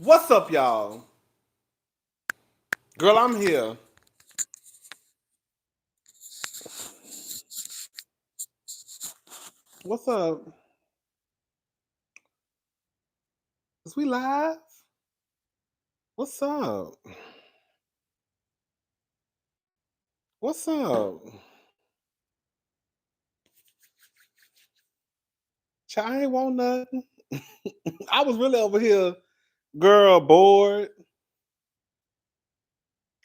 What's up, y'all? Girl, I'm here. What's up? Is we live? What's up? What's up? I ain't want nothing. I was really over here, girl, bored.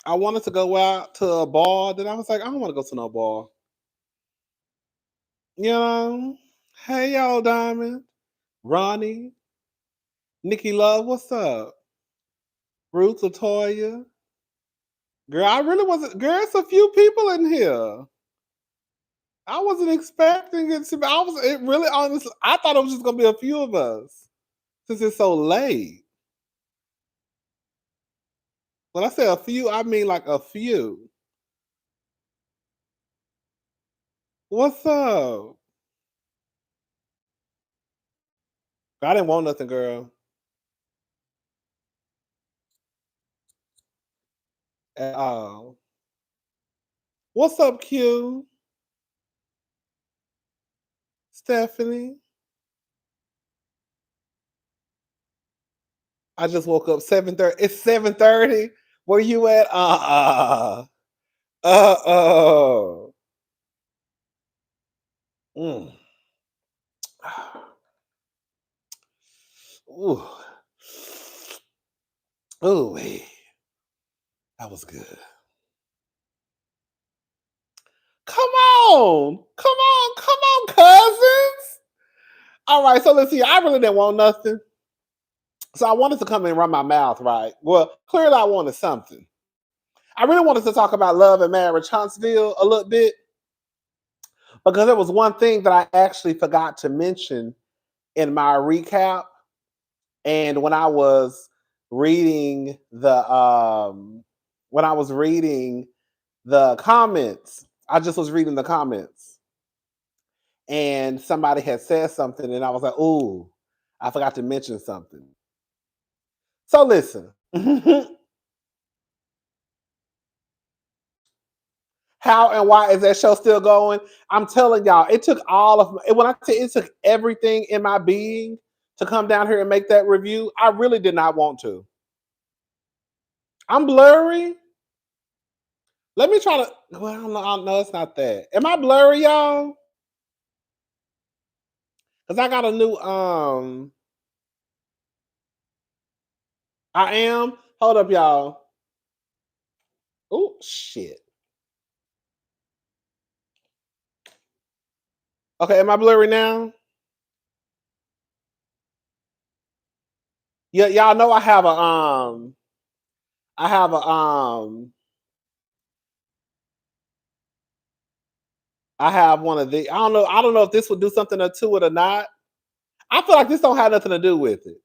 I wanted to go out to a bar. Then I was like, I don't want to go to no bar. You know? Hey, y'all, Diamond, Ronnie, Nikki Love, what's up? Ruth, Latoya. Girl, I really wasn't. Girl, it's a few people in here. I wasn't expecting it to be. It really, honestly, I thought it was just going to be a few of us since it's so late. When I say a few, I mean like a few. What's up? I didn't want nothing, girl. At all. What's up, Q? Stephanie? I just woke up 7:30. It's 7:30. Where you at? Uh-uh. Mm. Ooh. Ooh, that was good. Come on. Come on. Come on, cousins. All right, so let's see. I really didn't want nothing. So I wanted to come in and run my mouth, right? Well, clearly I wanted something. I really wanted to talk about Love and Marriage Huntsville a little bit because there was one thing that I actually forgot to mention in my recap. And when I was reading the comments, I just was reading the comments and somebody had said something and I was like, ooh, I forgot to mention something. So listen. How and why is that show still going? I'm telling y'all, it took all of when I say it took everything in my being to come down here and make that review. I really did not want to. I'm blurry. Let me try to. Well, I don't know. It's not that. Am I blurry, y'all? Because I got a new. I am. Hold up, y'all. Oh shit. Okay, am I blurry now? Yeah, y'all know I have a I have a I have one of the. I don't know if this would do something to it or not. I feel like this don't have nothing to do with it.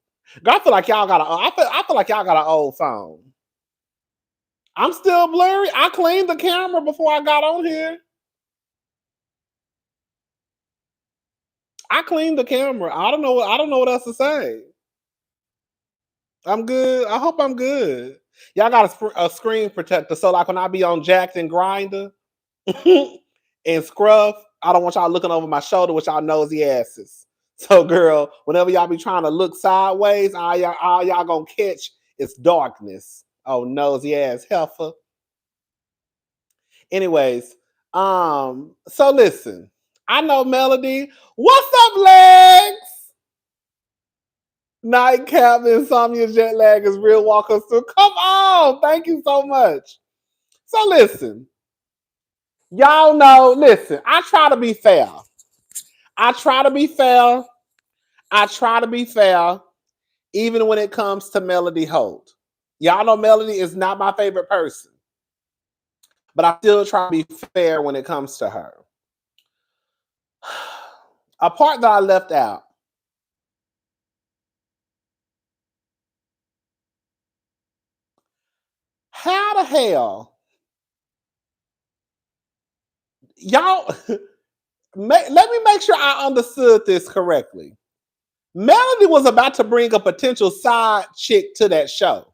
I feel like y'all got a. I feel like y'all got an old phone. I'm still blurry. I cleaned the camera before I got on here. I cleaned the camera. I don't know. I don't know what else to say. I'm good. I hope I'm good. Y'all got a screen protector, so like when I be on Jacked and Grinder and Scruff, I don't want y'all looking over my shoulder with y'all nosy asses. So, girl, whenever y'all be trying to look sideways, all y'all gonna catch is darkness. Oh, nosy ass heifer. Anyways, so listen, I know Melody. What's up, legs? Nightcap, insomnia, jet lag is real. Walk us through. Come on, thank you so much. So listen, y'all know. Listen, I try to be fair. I try to be fair. I try to be fair, even when it comes to Melody Holt. Y'all know Melody is not my favorite person, but I still try to be fair when it comes to her. A part that I left out. How the hell y'all let me make sure I understood this correctly. Melody was about to bring a potential side chick to that show.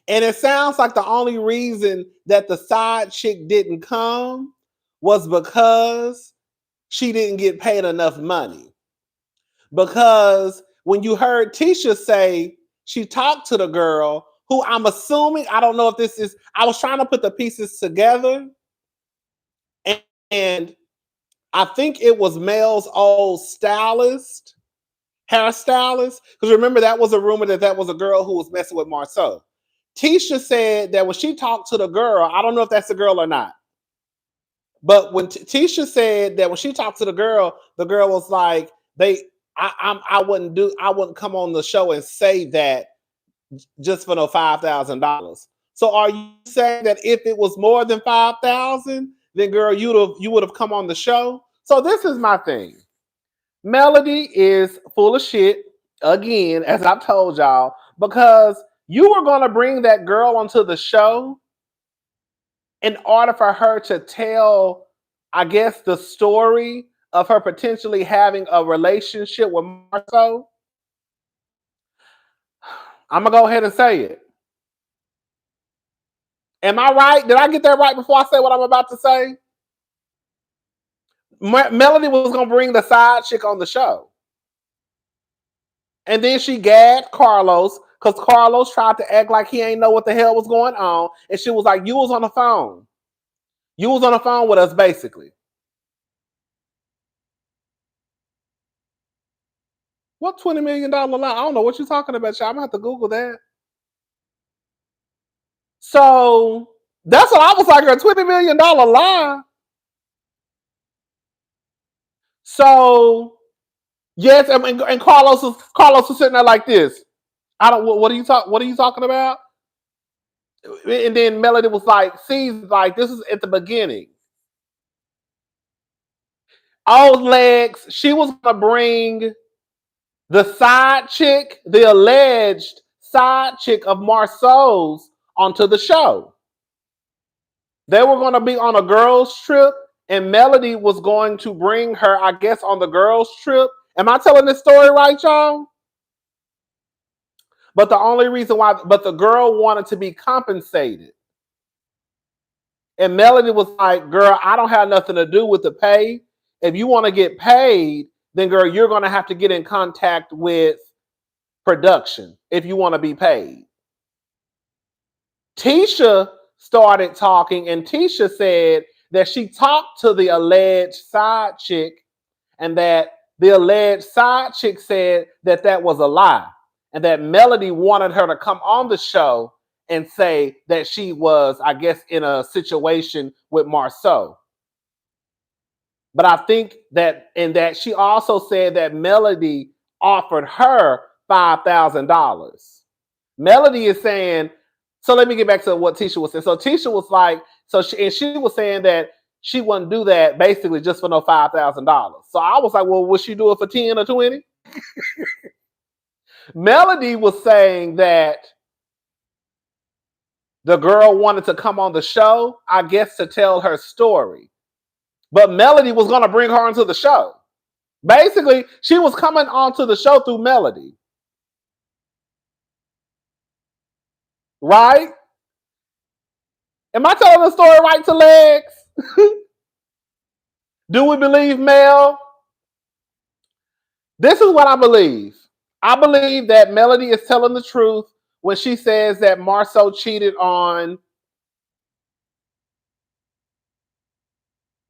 And it sounds like the only reason that the side chick didn't come was because she didn't get paid enough money. Because when you heard Tisha say she talked to the girl, who I'm assuming, I don't know if this is, I was trying to put the pieces together, and I think it was Mel's old stylist, hairstylist. Because remember, that was a rumor that was a girl who was messing with Marceau. Tisha said that when she talked to the girl, I don't know if that's the girl or not, but when Tisha said that when she talked to the girl was like, I wouldn't come on the show and say that just for no $5,000. So are you saying that if it was more than 5,000, then girl, you would have come on the show? So this is my thing. Melody is full of shit again, as I've told y'all, because you were going to bring that girl onto the show in order for her to tell, I guess, the story of her potentially having a relationship with Marceau. I'm going to go ahead and say it. Am I right? Did I get that right before I say what I'm about to say? Melody was going to bring the side chick on the show. And then she gagged Carlos because Carlos tried to act like he ain't know what the hell was going on. And she was like, you was on the phone. You was on the phone with us, basically. What $20 million lie? I don't know what you're talking about, y'all. I'm going to have to Google that. So that's what I was like, a $20 million lie. So yes, and Carlos was sitting there like this. What are you talking about? And then Melody was like, see, like this is at the beginning. Old legs, she was gonna bring the side chick, the alleged side chick of Marceau's onto the show. They were going to be on a girls' trip, and Melody was going to bring her, I guess, on the girls' trip. Am I telling this story right, y'all? But the only reason why, but the girl wanted to be compensated. And Melody was like, girl, I don't have nothing to do with the pay. If you want to get paid, then girl, you're going to have to get in contact with production if you want to be paid. Tisha started talking, and Tisha said that she talked to the alleged side chick, and that the alleged side chick said that that was a lie, and that Melody wanted her to come on the show and say that she was, I guess, in a situation with Marceau. But I think that, and that she also said that Melody offered her $5,000. Melody is saying, so let me get back to what Tisha was saying. So Tisha was like, she was saying that she wouldn't do that basically just for no $5,000. So I was like, well, would she do it for 10 or 20? Melody was saying that the girl wanted to come on the show, I guess, to tell her story. But Melody was going to bring her into the show. Basically, she was coming onto the show through Melody. Right? Am I telling the story right to legs? Do we believe Mel? This is what I believe. I believe that Melody is telling the truth when she says that Marceau cheated on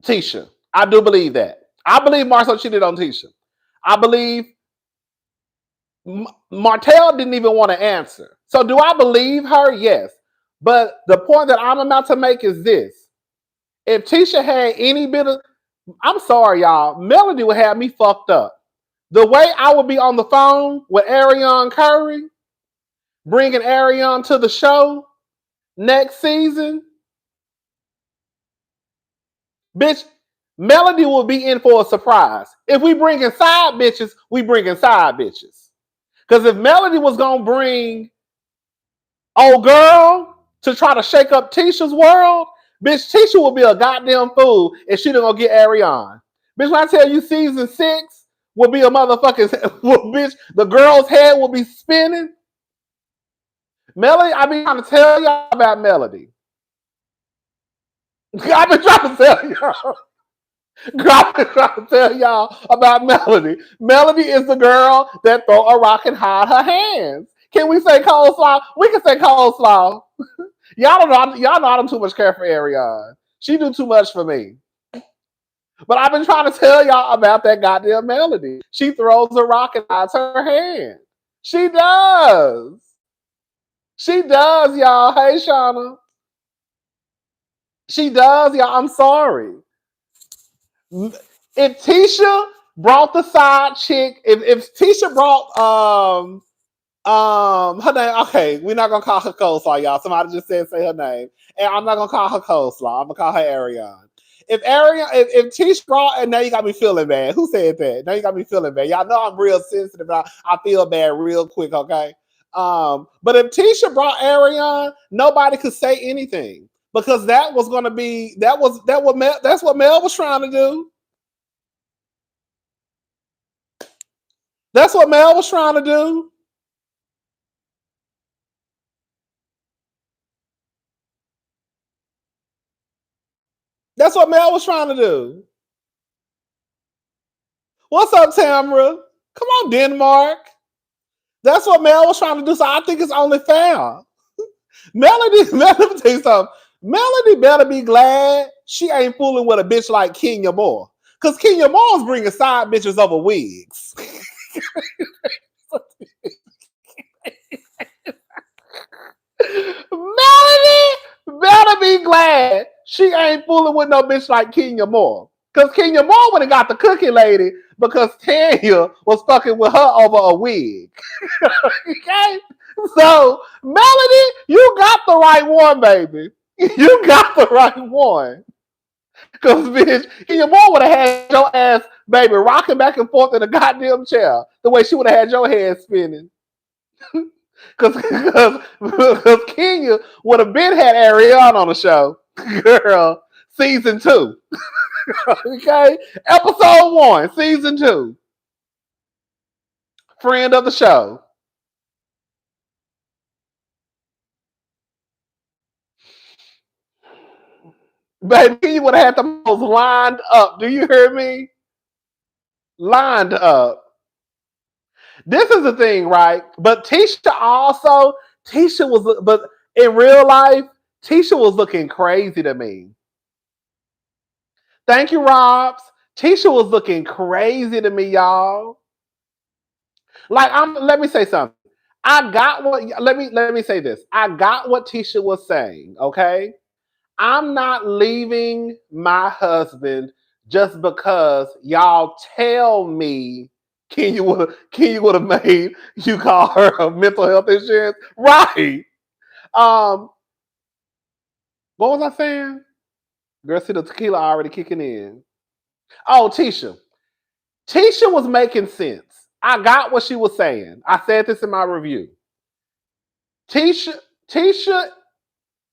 Tisha. I do believe that. I believe Marceau cheated on Tisha. I believe Martell didn't even want to answer. So do I believe her? Yes. But the point that I'm about to make is this. If Tisha had any bit of, I'm sorry, y'all, Melody would have me fucked up. The way I would be on the phone with Ariane Curry, bringing Ariane to the show next season, bitch, Melody will be in for a surprise. If we bring in side bitches, we bring in side bitches. Because if Melody was going to bring old girl to try to shake up Tisha's world, bitch, Tisha would be a goddamn fool if she didn't go get Ariane. Bitch, when I tell you season 6 will be a motherfucking bitch, the girl's head will be spinning. Melody, I've been trying to tell y'all about Melody. I've been trying to tell y'all. I've been trying to tell y'all about Melody. Melody is the girl that throw a rock and hide her hands. Can we say coleslaw? We can say coleslaw. Y'all know I don't too much care for Ariane. She do too much for me. But I've been trying to tell y'all about that goddamn Melody. She throws a rock and hides her hand. She does. She does, y'all. Hey, Shauna. She does, y'all. I'm sorry. If Tisha brought the side chick, if Tisha brought her name, okay, we're not gonna call her coleslaw, y'all. Somebody just said say her name. And I'm not gonna call her coleslaw, I'm gonna call her Ariane. If Tisha brought, and now you got me feeling bad. Who said that? Now you got me feeling bad. Y'all know I'm real sensitive. I feel bad real quick, okay? But if Tisha brought Ariane, nobody could say anything. Because that was gonna be that's what Mel was trying to do. That's what Mel was trying to do. That's what Mel was trying to do. What's up, Tamara? Come on, Denmark. That's what Mel was trying to do. So I think it's only fair. Melody, let me tell you something. Melody better be glad she ain't fooling with a bitch like Kenya Moore. Because Kenya Moore's bringing side bitches over wigs. Melody better be glad she ain't fooling with no bitch like Kenya Moore. Because Kenya Moore would have got the cookie lady because Tanya was fucking with her over a wig. Okay? So, Melody, you got the right one, baby. You got the right one. Because, bitch, Kenya Moore would have had your ass, baby, rocking back and forth in a goddamn chair the way she would have had your head spinning. Because Kenya would have been had Ariane on the show. Girl, season 2. Okay? Episode 1, season 2. Friend of the show. Baby, Kenya would have had the most lined up. Do you hear me? Lined up. This is the thing, right? But Tisha was, but in real life, Tisha was looking crazy to me. Thank you, Robs. Tisha was looking crazy to me, y'all. Like, let me say something. Let me say this. I got what Tisha was saying, okay? I'm not leaving my husband just because y'all tell me Kenya would have made you call her a mental health insurance. Right. What was I saying? Girl, see the tequila already kicking in. Oh, Tisha. Tisha was making sense. I got what she was saying. I said this in my review. Tisha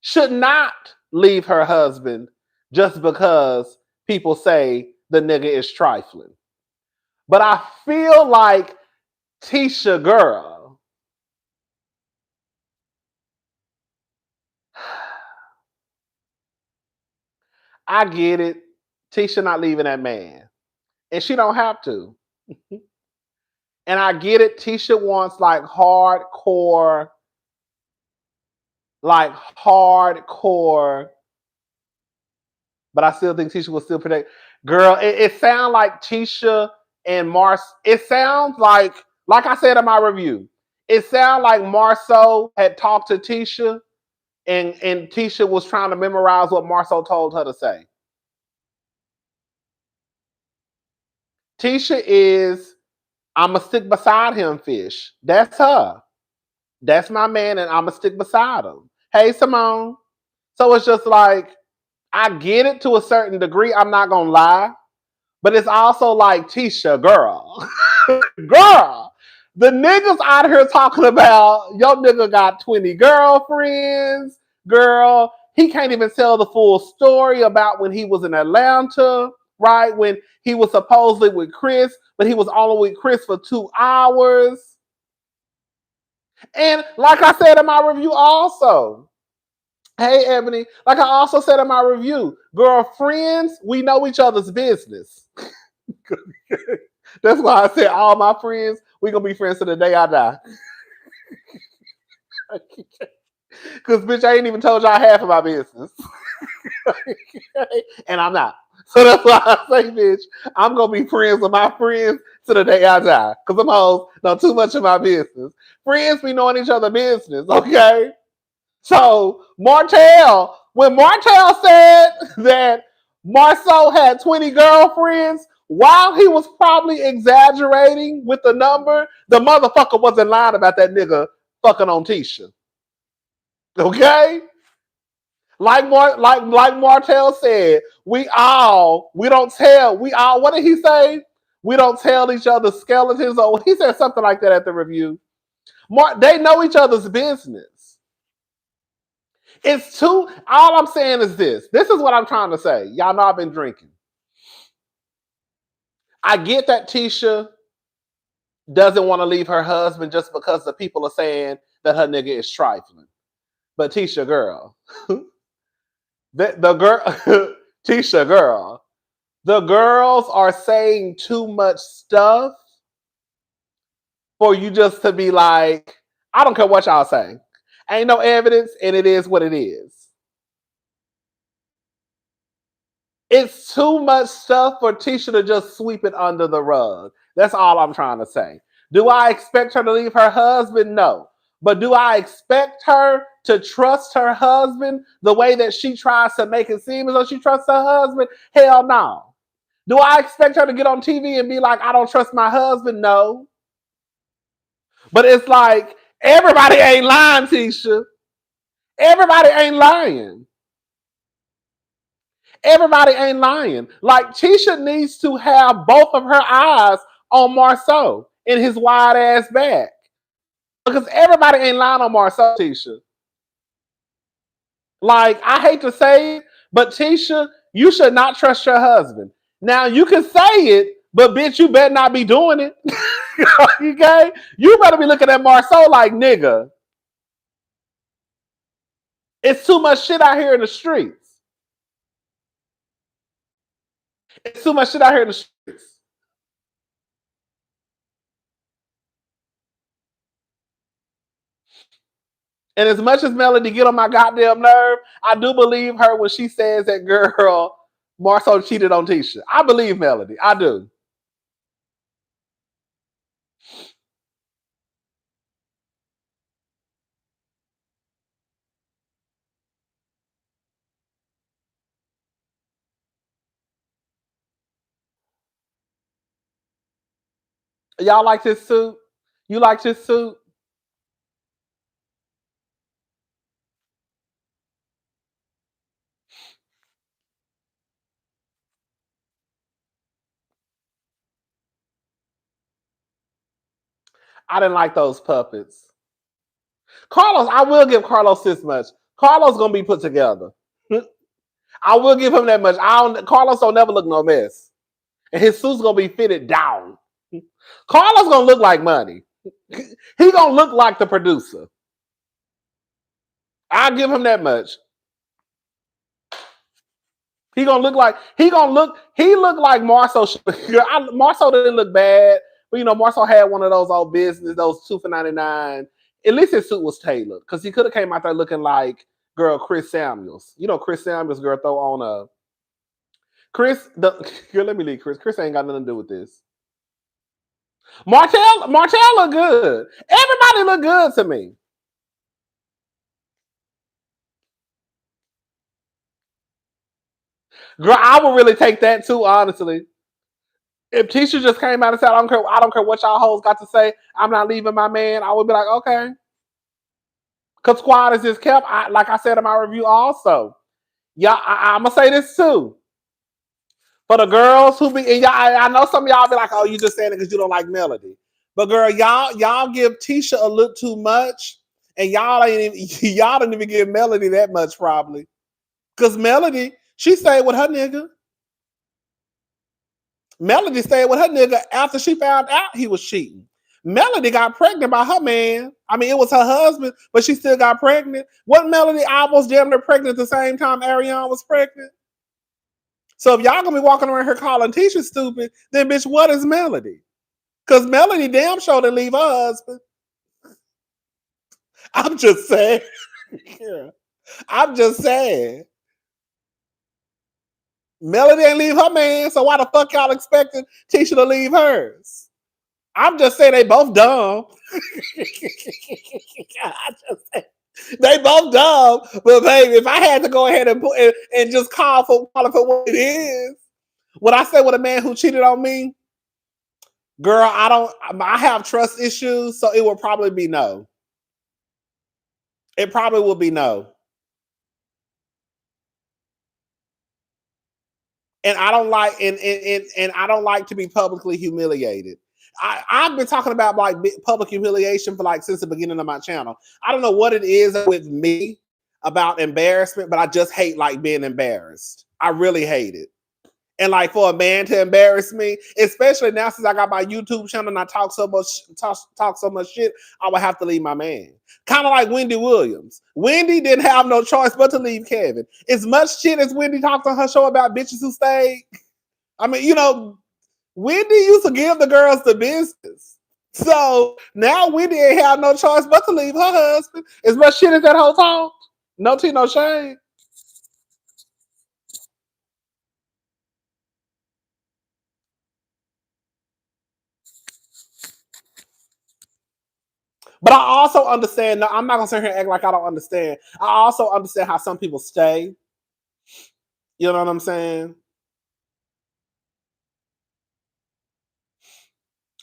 should not leave her husband just because people say the nigga is trifling. But I feel like Tisha, girl, I get it. Tisha not leaving that man. And she don't have to. And I get it. Tisha wants like hardcore, but I still think Tisha will still protect. Girl, it sounds like Tisha and Mars. It sounds like I said in my review, it sounds like Marceau had talked to Tisha and Tisha was trying to memorize what Marceau told her to say. Tisha is, I'ma stick beside him, fish. That's her. That's my man, and I'ma stick beside him. Hey, Simone. So it's just like, I get it to a certain degree. I'm not gonna lie. But it's also like, Tisha, girl. Girl. The niggas out here talking about, your nigga got 20 girlfriends. Girl, he can't even tell the full story about when he was in Atlanta. right? When he was supposedly with Chris, but he was only with Chris for 2 hours. And like I said in my review also, hey, Ebony, like I also said in my review, girlfriends, we know each other's business. That's why I said all my friends, we going to be friends to the day I die. Because, bitch, I ain't even told y'all half of my business. And I'm not. So that's why I say, bitch, I'm going to be friends with my friends to the day I die. Because them hoes know too much of my business. Friends be knowing each other's business, okay? So, Martell, when Martell said that Marceau had 20 girlfriends, while he was probably exaggerating with the number, the motherfucker wasn't lying about that nigga fucking on Tisha. Okay? Like Martell said, we don't tell, what did he say? We don't tell each other skeletons, or he said something like that at the review. They know each other's business. It's too, all I'm saying is this. This is what I'm trying to say. Y'all know I've been drinking. I get that Tisha doesn't want to leave her husband just because the people are saying that her nigga is trifling. But Tisha, girl, the girl, Tisha, girl, the girls are saying too much stuff for you just to be like, I don't care what y'all say. Ain't no evidence, and it is what it is. It's too much stuff for Tisha to just sweep it under the rug. That's all I'm trying to say. Do I expect her to leave her husband? No. But do I expect her to trust her husband the way that she tries to make it seem as though she trusts her husband? Hell no. Do I expect her to get on TV and be like, I don't trust my husband? No. But it's like, everybody ain't lying, Tisha. Everybody ain't lying. Everybody ain't lying. Like, Tisha needs to have both of her eyes on Marceau in his wide ass back. Because everybody ain't lying on Marceau, Tisha. Like, I hate to say it, but Tisha, you should not trust your husband. Now, you can say it, but bitch, you better not be doing it. Okay? You better be looking at Marceau like, nigga, it's too much shit out here in the streets. It's too much shit out here in the streets. And as much as Melody get on my goddamn nerve, I do believe her when she says that girl, Marceau cheated on Tisha. I believe Melody. I do. Y'all like this suit? You like this suit? I didn't like those puppets. Carlos, I will give Carlos this much. Carlos gonna be put together. I will give him that much. Carlos don't never look no mess. And his suit's gonna be fitted down. Carlos gonna look like money. He gonna look like the producer. I'll give him that much. He looked like Marceau. Marceau didn't look bad, but you know, Marceau had one of those old business, those 2 for $99. At least his suit was tailored, because he could have came out there looking like girl Chris Samuels. You know, Chris Samuels, girl, throw on a girl, let me leave Chris. Chris ain't got nothing to do with this. Martell look good. Everybody look good to me. Girl, I would really take that too, honestly. If Tisha just came out and said, I don't care what y'all hoes got to say, I'm not leaving my man, I would be like, okay. Because squad is just kept, like I said in my review also. Y'all, I'm going to say this too. For the girls who be, and y'all, I know some of y'all be like, oh, you just saying it because you don't like Melody. But girl, y'all give Tisha a little too much, and y'all didn't even give Melody that much probably. Because Melody, she stayed with her nigga. Melody stayed with her nigga after she found out he was cheating. Melody got pregnant by her man. I mean, it was her husband, but she still got pregnant. Wasn't Melody almost damn near pregnant at the same time Ariana was pregnant? So if y'all gonna be walking around here calling Tisha stupid, then bitch, what is Melody? Because Melody damn sure didn't leave her husband. I'm just saying. Yeah. I'm just saying. Melody ain't leave her man, so why the fuck y'all expecting Tisha to leave hers? I'm just saying they both dumb. They both dumb. But baby, if I had to go ahead and put and just call it for what it is, what I say with a man who cheated on me, girl, I have trust issues, so it would probably be no. It probably will be no. And I don't like and I don't like to be publicly humiliated. I've been talking about like public humiliation for like since the beginning of my channel. I don't know what it is with me about embarrassment, but I just hate like being embarrassed. I really hate it. And like for a man to embarrass me, especially now since I got my YouTube channel and I talk so much shit, I would have to leave my man. Kind of like Wendy Williams. Wendy didn't have no choice but to leave Kevin. As much shit as Wendy talked on her show about bitches who stayed. I mean, you know, Wendy used to give the girls the business. So now Wendy ain't have no choice but to leave her husband. As much shit as that whole talk. No tea, no shame. But I also understand. No, I'm not gonna sit here and act like I don't understand. I also understand how some people stay. You know what I'm saying?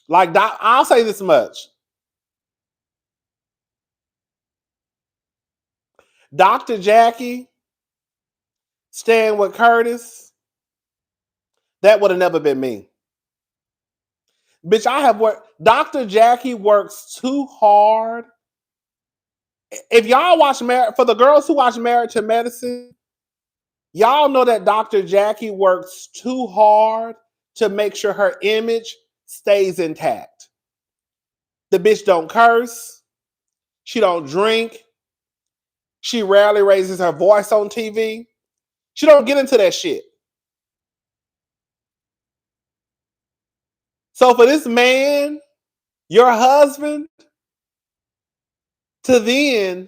Like I'll say this much: Dr. Jackie staying with Curtis, that would have never been me. Bitch, I have worked. Dr. Jackie works too hard. If y'all watch for the girls who watch Married to Medicine, y'all know that Dr. Jackie works too hard to make sure her image stays intact. The bitch don't curse. She don't drink. She rarely raises her voice on TV. She don't get into that shit. So for this man, your husband, to then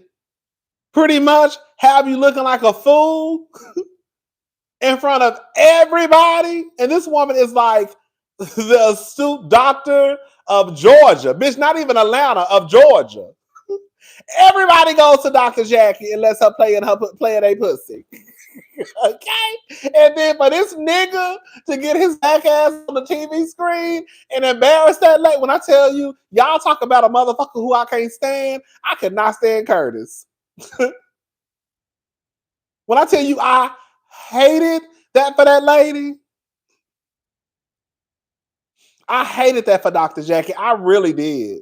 pretty much have you looking like a fool in front of everybody, and this woman is like the astute doctor of Georgia, bitch, not even Atlanta, of Georgia. Everybody goes to Dr. Jackie and lets her play in a pussy. Okay? And then for this nigga to get his back ass on the TV screen and embarrass that lady, when I tell you, y'all talk about a motherfucker who I can't stand, I could not stand Curtis. When I tell you I hated that for that lady, I hated that for Dr. Jackie. I really did.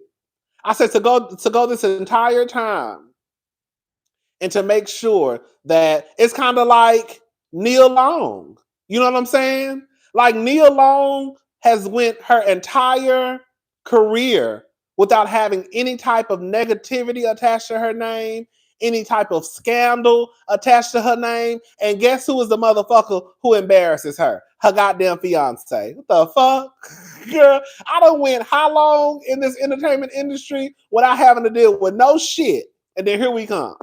I said to go this entire time and to make sure that it's kind of like Neil Long. You know what I'm saying? Like Neil Long has went her entire career without having any type of negativity attached to her name, any type of scandal attached to her name. And guess who is the motherfucker who embarrasses her? Her goddamn fiance. What the fuck? Girl, I done went how long in this entertainment industry without having to deal with no shit. And then here we come.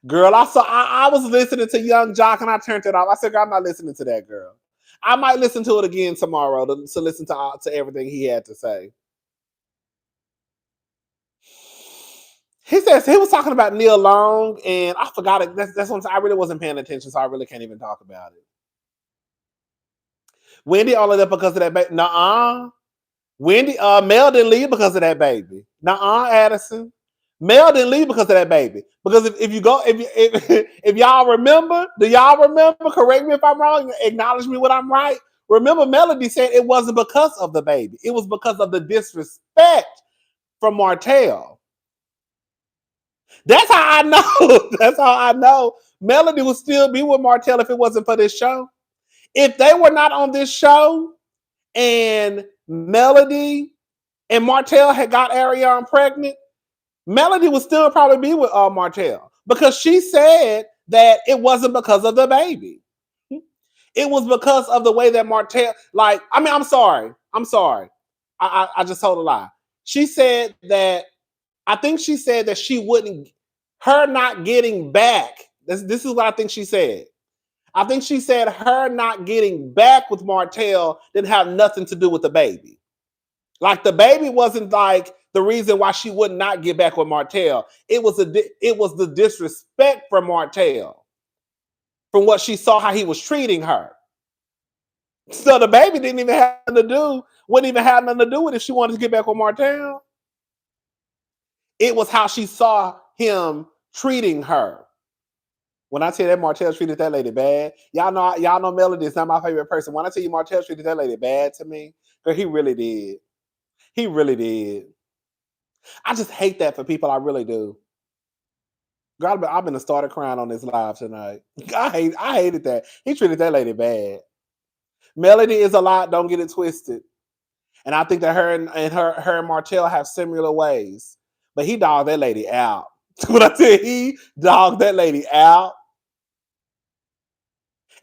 Girl, I was listening to Young Jock and I turned it off. I said, girl, I'm not listening to that girl. I might listen to it again tomorrow to listen to everything he had to say. He says he was talking about Neil Long, and I forgot it. That's one I really wasn't paying attention, so I really can't even talk about it. Wendy only left because of that baby. Nuh-uh. Wendy, Mel didn't leave because of that baby. Nuh-uh, Addison. Mel didn't leave because of that baby. Because if y'all remember, do y'all remember? Correct me if I'm wrong. Acknowledge me when I'm right. Remember, Melody said it wasn't because of the baby. It was because of the disrespect from Martell. That's how I know. That's how I know Melody would still be with Martell if it wasn't for this show. If they were not on this show and Melody and Martell had got Ariane pregnant, Melody would still probably be with Martell because she said that it wasn't because of the baby. It was because of the way that Martell, I'm sorry. I just told a lie. She said that, I think she said that she wouldn't, her not getting back. This is what I think she said. I think she said her not getting back with Martell didn't have nothing to do with the baby. Like the baby wasn't like the reason why she would not get back with Martell. It was the disrespect for Martell from what she saw how he was treating her. So the baby wouldn't even have nothing to do with if she wanted to get back with Martell. It was how she saw him treating her. When I tell you that Martell treated that lady bad, y'all know Melody is not my favorite person. When I tell you Martell treated that lady bad to me, because he really did. He really did. I just hate that for people. I really do. Girl, I've been started crying on this live tonight. I hated that. He treated that lady bad. Melody is a lot. Don't get it twisted. And I think that her and Martell have similar ways. But he dogged that lady out. When I tell you, he dogged that lady out.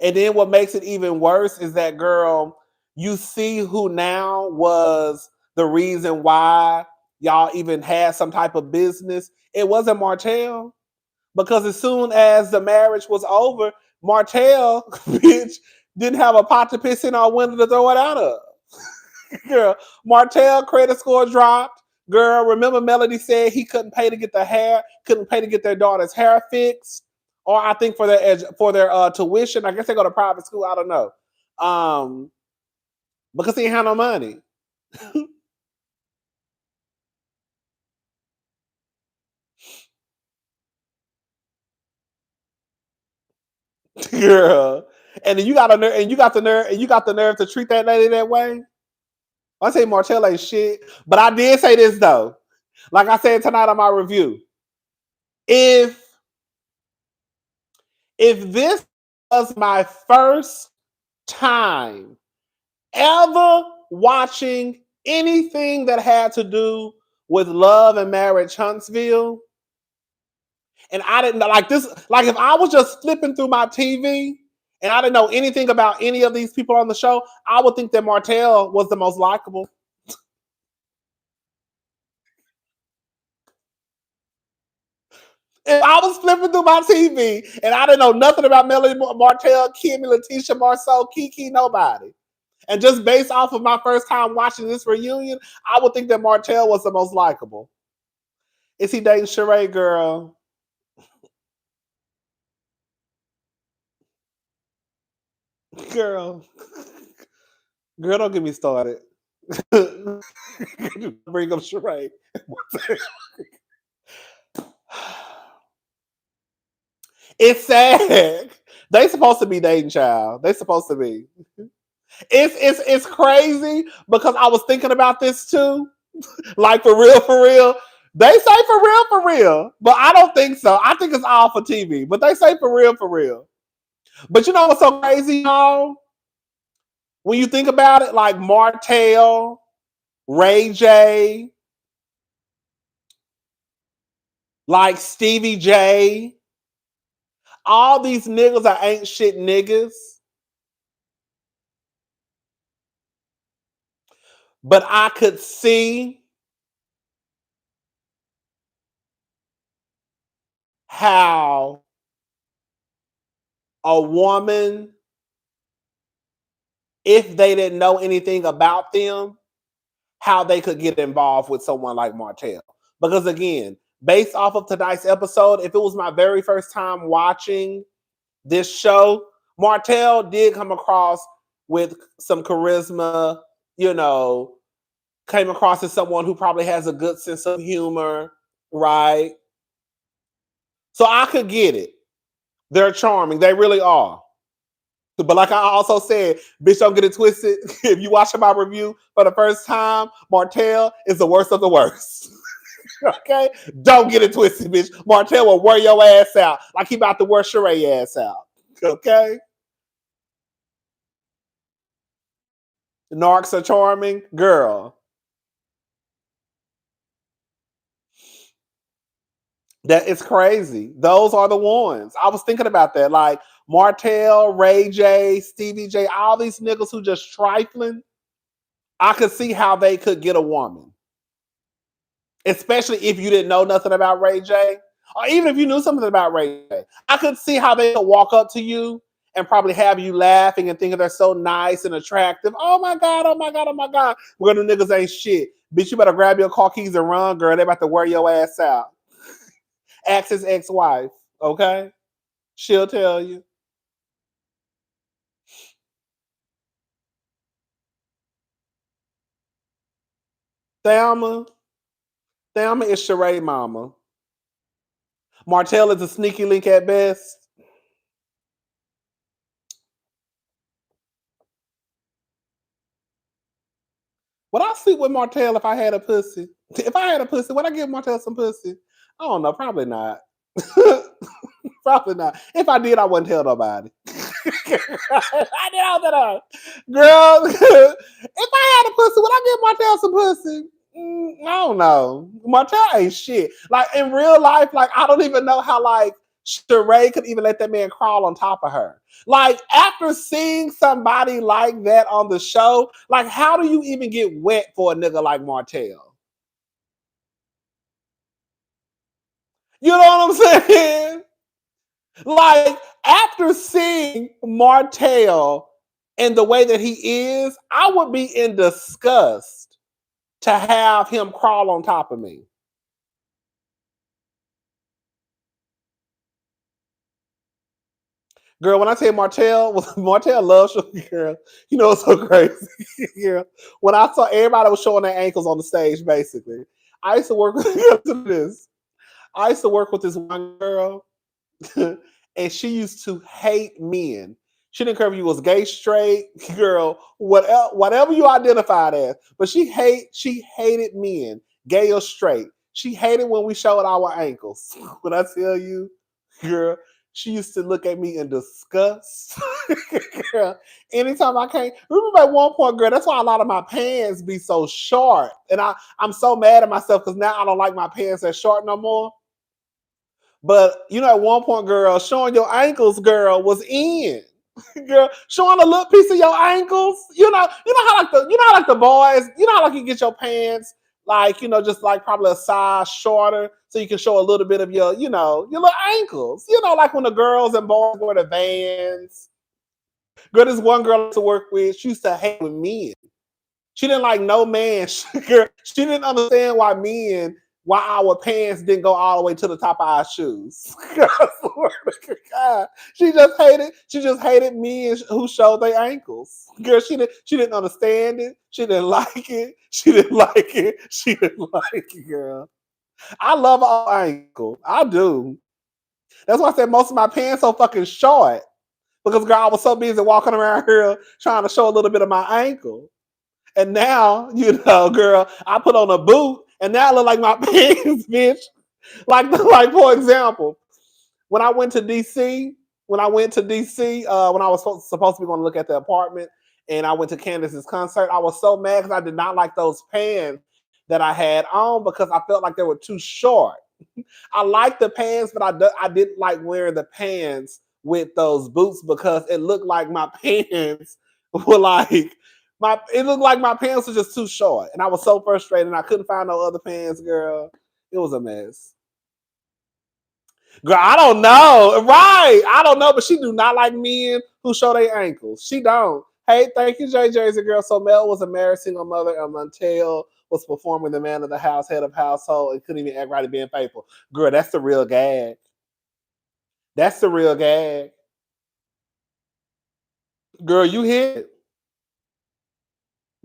And then what makes it even worse is that, girl, you see who now was the reason why y'all even had some type of business. It wasn't Martell. Because as soon as the marriage was over, Martell, bitch, didn't have a pot to piss in or window to throw it out of. Girl, Martell credit score dropped. Girl, remember Melody said he couldn't pay to get their daughter's hair fixed. Or I think for their tuition. I guess they go to private school. I don't know. Because he had no money. Girl. And then you got the nerve to treat that lady that way. I say Martell ain't shit. But I did say this though. Like I said tonight on my review. If this was my first time ever watching anything that had to do with Love and Marriage Huntsville, and I didn't know like this, like if I was just flipping through my TV and I didn't know anything about any of these people on the show, I would think that Martell was the most likable. If I was flipping through my TV and I didn't know nothing about Melody Martell, Kimmy, LaTisha, Marceau, Kiki, nobody, and just based off of my first time watching this reunion, I would think that Martell was the most likable. Is he dating Shari, girl? Girl, don't get me started. Bring up Shari. It's sad. They supposed to be dating, child. They supposed to be. It's crazy because I was thinking about this too. Like for real. They say for real. But I don't think so. I think it's all for TV. But they say for real. But you know what's so crazy, y'all? When you think about it, like Martell, Ray J, like Stevie J, all these niggas are ain't shit niggas. But I could see how a woman, if they didn't know anything about them, how they could get involved with someone like Martell. Because again, based off of tonight's episode, if it was my very first time watching this show, Martell did come across with some charisma, came across as someone who probably has a good sense of humor, right? So I could get it. They're charming. They really are. But like I also said, bitch, don't get it twisted. If you watch my review for the first time, Martell is the worst of the worst. Okay? Don't get it twisted, bitch. Martell will wear your ass out like he about to wear Shari ass out. Okay? Narcs are charming, girl. That is crazy. Those are the ones. I was thinking about that. Like Martell, Ray J, Stevie J, all these niggas who just trifling. I could see how they could get a woman. Especially if you didn't know nothing about Ray J. Or even if you knew something about Ray J. I could see how they could walk up to you and probably have you laughing and thinking they're so nice and attractive. Oh my God, oh my God, oh my God. Well, the niggas ain't shit. Bitch, you better grab your car keys and run, girl. They about to wear your ass out. Ask his ex-wife, okay? She'll tell you. Thelma. Thelma is Shari mama. Martell is a sneaky link at best. Would I sleep with Martell if I had a pussy? If I had a pussy, would I give Martell some pussy? I don't know. Probably not. Probably not. If I did, I wouldn't tell nobody. I did all that. Girl, if I had a pussy, would I give Martell some pussy? I don't know. Martell ain't shit. Like in real life, like I don't even know how like Sheree could even let that man crawl on top of her. Like after seeing somebody like that on the show, like how do you even get wet for a nigga like Martell? You know what I'm saying? Like after seeing Martell and the way that he is, I would be in disgust to have him crawl on top of me. Girl, when I tell you Martell loves you, girl. You know it's so crazy. Girl. When I saw everybody was showing their ankles on the stage, basically. I used to work with this. I used to work with this one girl, and she used to hate men. She didn't care if you was gay, straight, girl, whatever you identified as. But she hated men, gay or straight. She hated when we showed our ankles. When I tell you, girl, she used to look at me in disgust. Girl, anytime I came, remember at one point, girl, that's why a lot of my pants be so short. And I'm so mad at myself because now I don't like my pants that short no more. But you know, at one point, girl, showing your ankles, girl, was in. Girl, showing a little piece of your ankles. You know how like the boys, you know how like you get your pants, like, just like probably a size shorter, so you can show a little bit of your little ankles. Like when the girls and boys wear the Vans. Girl, this one girl I used to work with, she used to hate with men. She didn't like no man. Girl, she didn't understand why our pants didn't go all the way to the top of our shoes. God. She just hated men who showed their ankles. Girl, she didn't understand it. She didn't like it. She didn't like it. She didn't like it, girl. I love all ankle. I do. That's why I said most of my pants so fucking short. Because girl, I was so busy walking around here trying to show a little bit of my ankle. And now, girl, I put on a boot and now I look like my pants, bitch. Like for example, when I went to DC, when I was supposed to be going to look at the apartment and I went to Candiace's concert, I was so mad because I did not like those pants that I had on because I felt like they were too short. I liked the pants, but I didn't like wearing the pants with those boots because it looked like my pants were like it looked like my pants were just too short. And I was so frustrated and I couldn't find no other pants, girl. It was a mess. Girl, I don't know. Right. I don't know, but she do not like men who show their ankles. She don't. Hey, thank you, JJ's a girl. So Mel was a married single mother and Montel was performing the man of the house, head of household, and couldn't even act right at being faithful. Girl, that's the real gag. That's the real gag. Girl, you hit it.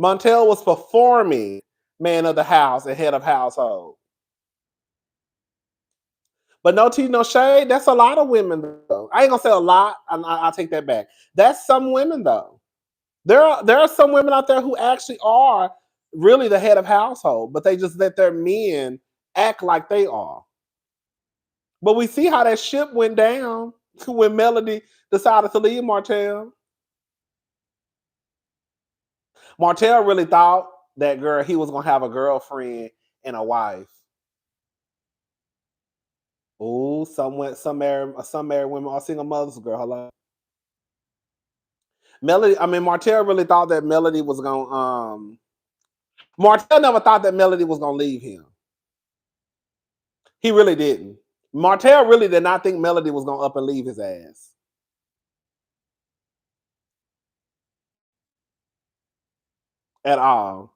Montel was performing man of the house and head of household. But no tea, no shade. That's a lot of women, though. I ain't gonna say a lot. I'll take that back. That's some women, though. There are some women out there who actually are really the head of household, but they just let their men act like they are. But we see how that ship went down when Melody decided to leave Martell. Martell really thought that girl he was gonna have a girlfriend and a wife. Oh, some married women are single mothers, girl. Hello. Martell really thought that Melody was gonna Martell never thought that Melody was gonna leave him. He really didn't. Martell really did not think Melody was gonna up and leave his ass. At all.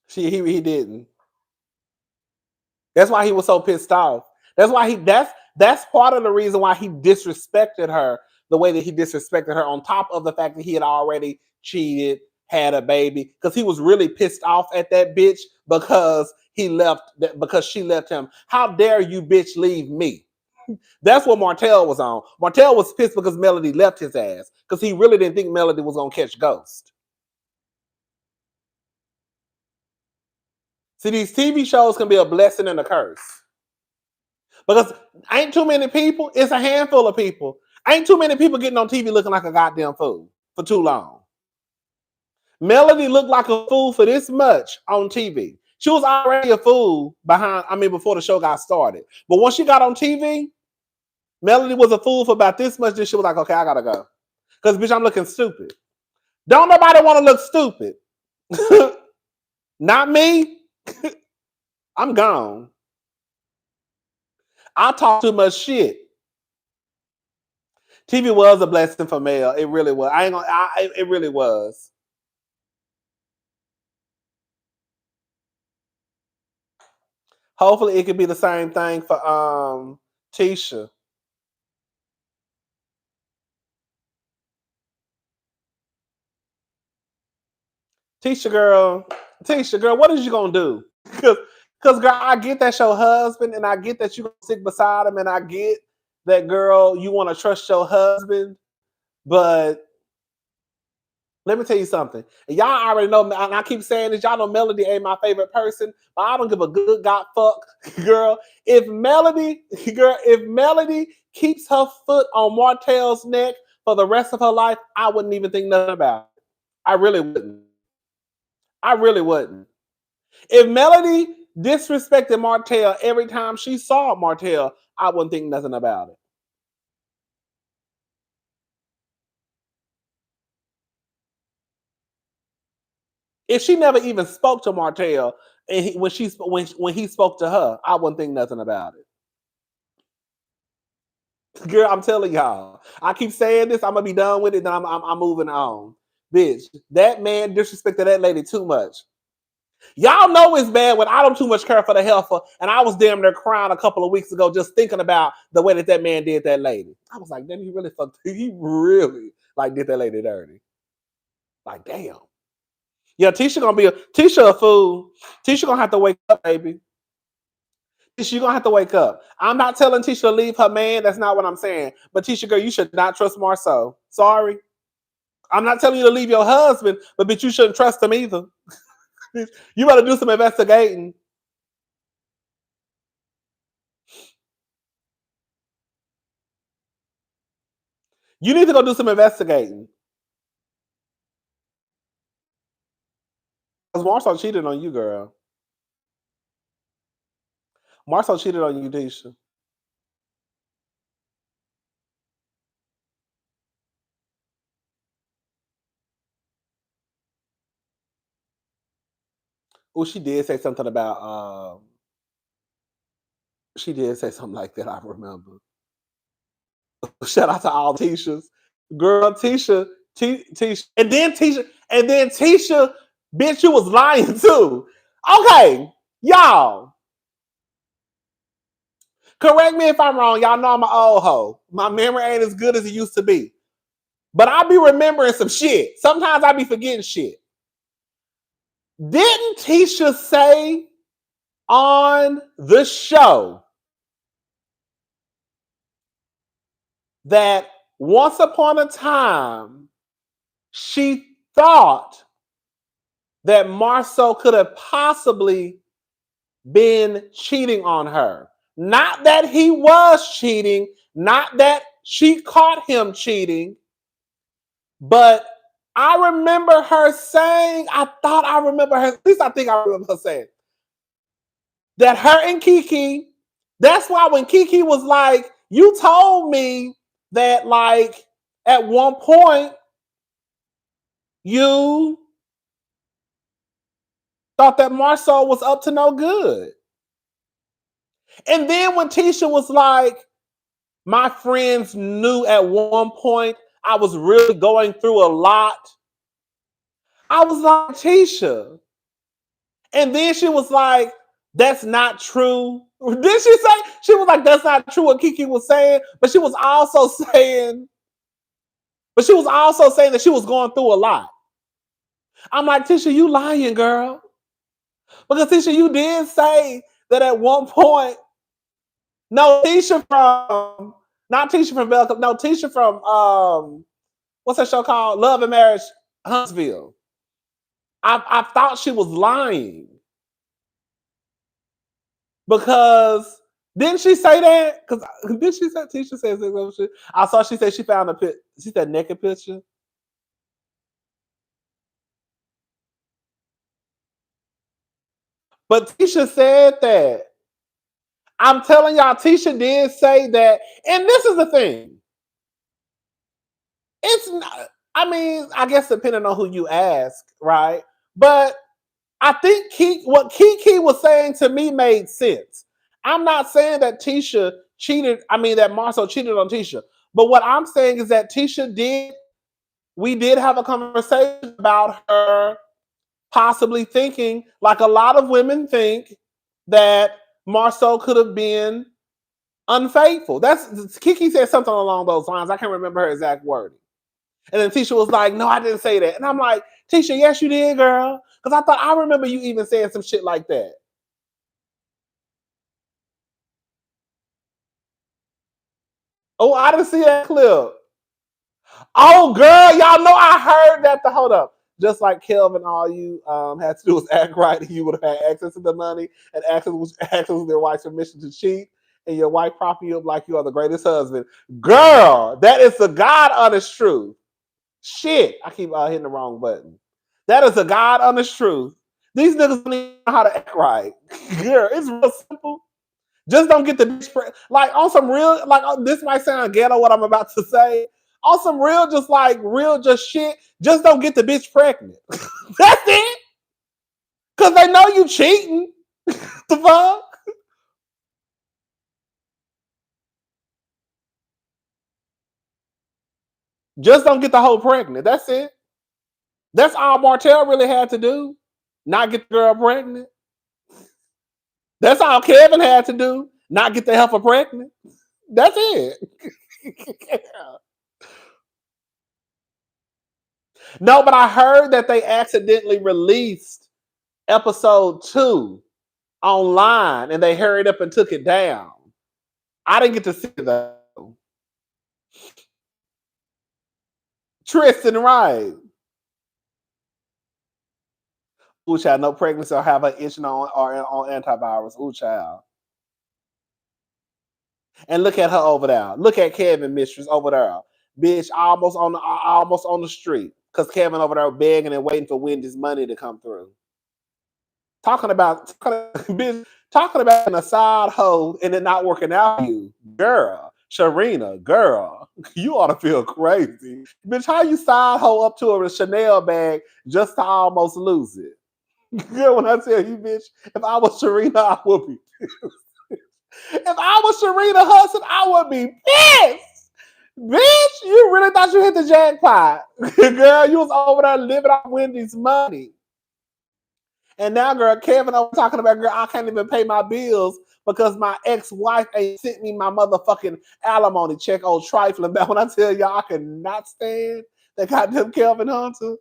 He didn't. That's why he was so pissed off. That's part of the reason why he disrespected her the way that he disrespected her, on top of the fact that he had already cheated, had a baby, because he was really pissed off at that bitch because she left him. How dare you, bitch, leave me? That's what Martell was on. Martell was pissed because Melody left his ass, because he really didn't think Melody was gonna catch ghost. See, these TV shows can be a blessing and a curse. Because ain't too many people, it's a handful of people. Ain't too many people getting on TV looking like a goddamn fool for too long. Melody looked like a fool for this much on TV. She was already a fool before the show got started. But once she got on TV, Melody was a fool for about this much. Then she was like, okay, I gotta go. Because, bitch, I'm looking stupid. Don't nobody want to look stupid. Not me. I'm gone. I talk too much shit. TV was a blessing for Mel. It really was. It really was. Hopefully, it could be the same thing for Tisha. Tisha, girl, what is you gonna do? Because, girl, I get that's your husband, and I get that you gonna stick beside him, and I get that, girl, you want to trust your husband, but let me tell you something. And y'all already know, and I keep saying this, y'all know Melody ain't my favorite person, but I don't give a good god fuck, girl. If Melody keeps her foot on Martell's neck for the rest of her life, I wouldn't even think nothing about it. I really wouldn't. If Melody disrespected Martell every time she saw Martell, I wouldn't think nothing about it. If she never even spoke to Martell, and when he spoke to her, I wouldn't think nothing about it. Girl, I'm telling y'all. I keep saying this. I'm gonna be done with it. Then I'm moving on. Bitch, that man disrespected that lady too much. Y'all know it's bad when I don't too much care for the heifer, and I was damn near crying a couple of weeks ago just thinking about the way that man did that lady. I was like, damn, he really fucked. He really did that lady dirty. Like, damn. Yeah, Tisha a fool. Tisha gonna have to wake up, baby. Tisha, gonna have to wake up. I'm not telling Tisha to leave her man. That's not what I'm saying. But Tisha, girl, you should not trust Marceau. Sorry. I'm not telling you to leave your husband, but bitch, you shouldn't trust him either. You better do some investigating. You need to go do some investigating. Because Marceau cheated on you, girl. Marceau cheated on you, Tisha. Oh, she did say something about she did say something like that, I remember. Shout out to all Tishas. Girl, Tisha, and then Tisha, bitch, you was lying too. Okay, y'all. Correct me if I'm wrong. Y'all know I'm an old hoe. My memory ain't as good as it used to be. But I be remembering some shit. Sometimes I be forgetting shit. Didn't Tisha say on the show that once upon a time she thought that Marceau could have possibly been cheating on her? Not that he was cheating, not that she caught him cheating, but I remember her saying, at least I think I remember her saying, that her and Kiki, that's why when Kiki was like, you told me that like at one point you thought that Marcel was up to no good. And then when Tisha was like, my friends knew at one point I was really going through a lot, I was like, Tisha. And then she was like, that's not true. Did she say? She was like, that's not true what Kiki was saying. But she was also saying that she was going through a lot. I'm like, Tisha, you lying, girl. Because Tisha, you did say that at one point. No, Tisha from, not Tisha from Belcom. No, Tisha from what's that show called? Love and Marriage Huntsville. I thought she was lying. Because didn't she say that? Because did she say Tisha said some shit? I saw she said she found a picture. She said naked picture. But Tisha said that. I'm telling y'all, Tisha did say that. And this is the thing. It's not, I mean, I guess depending on who you ask, right? But I think what Kiki was saying to me made sense. I'm not saying that Tisha cheated, that Marcel cheated on Tisha. But what I'm saying is that we did have a conversation about her possibly thinking, like a lot of women think, that Marcel could have been unfaithful. That's Kiki said something along those lines. I can't remember her exact wording. And then Tisha was like, no, I didn't say that. And I'm like, Tisha, yes, you did, girl. Because I remember you even saying some shit like that. Oh, I didn't see that clip. Oh, girl, y'all know I heard that. Hold up. Just like Kelvin, all you had to do was act right, and you would have had access to the money and access to their wife's permission to cheat, and your wife prop you up like you are the greatest husband. Girl, that is the God honest truth. Shit, I keep hitting the wrong button. That is the God honest truth. These niggas don't even know how to act right. Girl, it's real simple. Just don't get the bitch like on some real, like this might sound ghetto what I'm about to say. On some real, just shit. Just don't get the bitch pregnant. That's it. Cause they know you cheating. The fuck? Just don't get the hoe pregnant. That's it. That's all Martell really had to do. Not get the girl pregnant. That's all Kevin had to do. Not get the heifer pregnant. That's it. No, but I heard that they accidentally released episode 2 online and they hurried up and took it down. I didn't get to see that. Tristan, right. Ooh, child, no pregnancy or have her itching on antivirus. Ooh, child. And look at her over there. Look at Kevin, mistress, over there. Bitch, almost on the street. Because Kevin over there begging and waiting for Wendy's money to come through. Talking about bitch, talking about a side hoe and it not working out for you. Girl, Sharina, girl, you ought to feel crazy. Bitch, how you side hoe up to a Chanel bag just to almost lose it? Girl, when I tell you, bitch, if I was Sharina, I would be pissed. If I was Sharina Hudson, I would be pissed. Bitch, you really thought you hit the jackpot. Girl, you was over there living off Wendy's money. And now, girl, Kevin, I was talking about, girl, I can't even pay my bills because my ex-wife ain't sent me my motherfucking alimony check on trifling. But when I tell y'all I cannot stand that goddamn Kelvin Hunter,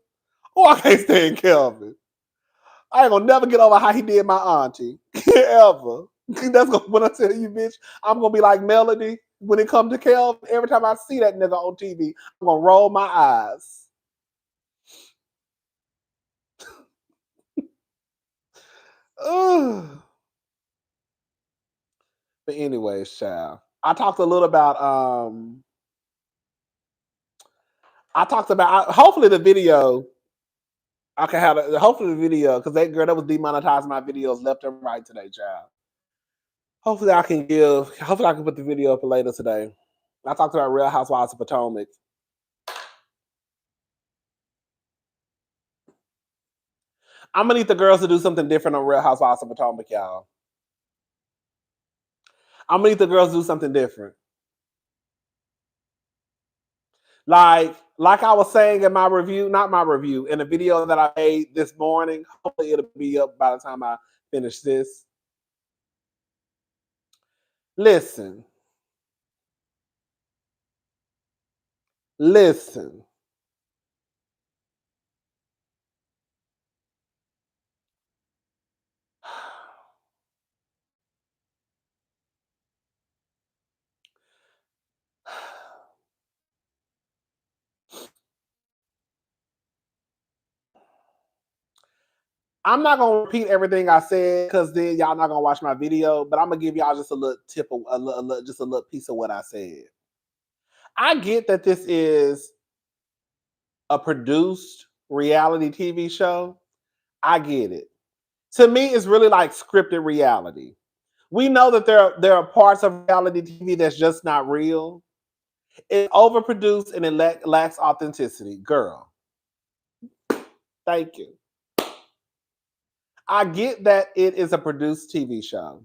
oh, I can't stand Kelvin. I ain't gonna never get over how he did my auntie. Ever. That's gonna, when I tell you, bitch, I'm gonna be like Melody when it comes to Kelvin. Every time I see that nigga on TV, I'm gonna roll my eyes. Ugh. But anyways, child. I talked a little about hopefully the video I can have hopefully the video because that girl that was demonetizing my videos left and right today, child. Hopefully I can put the video up later today. I talked about Real Housewives of Potomac. I'm gonna need the girls to do something different on Real Housewives of Potomac, y'all. I'm gonna need the girls to do something different. Like I was saying in my review, not my review, in the video that I made this morning. Hopefully it'll be up by the time I finish this. Listen. I'm not gonna repeat everything I said because then y'all not gonna watch my video, but I'm gonna give y'all just a little tip of just a little piece of what I said. I get that this is a produced reality TV show. I get it. To me, it's really like scripted reality. We know that there are parts of reality TV that's just not real. It's overproduced and it lacks authenticity. Girl, thank you. I get that it is a produced TV show.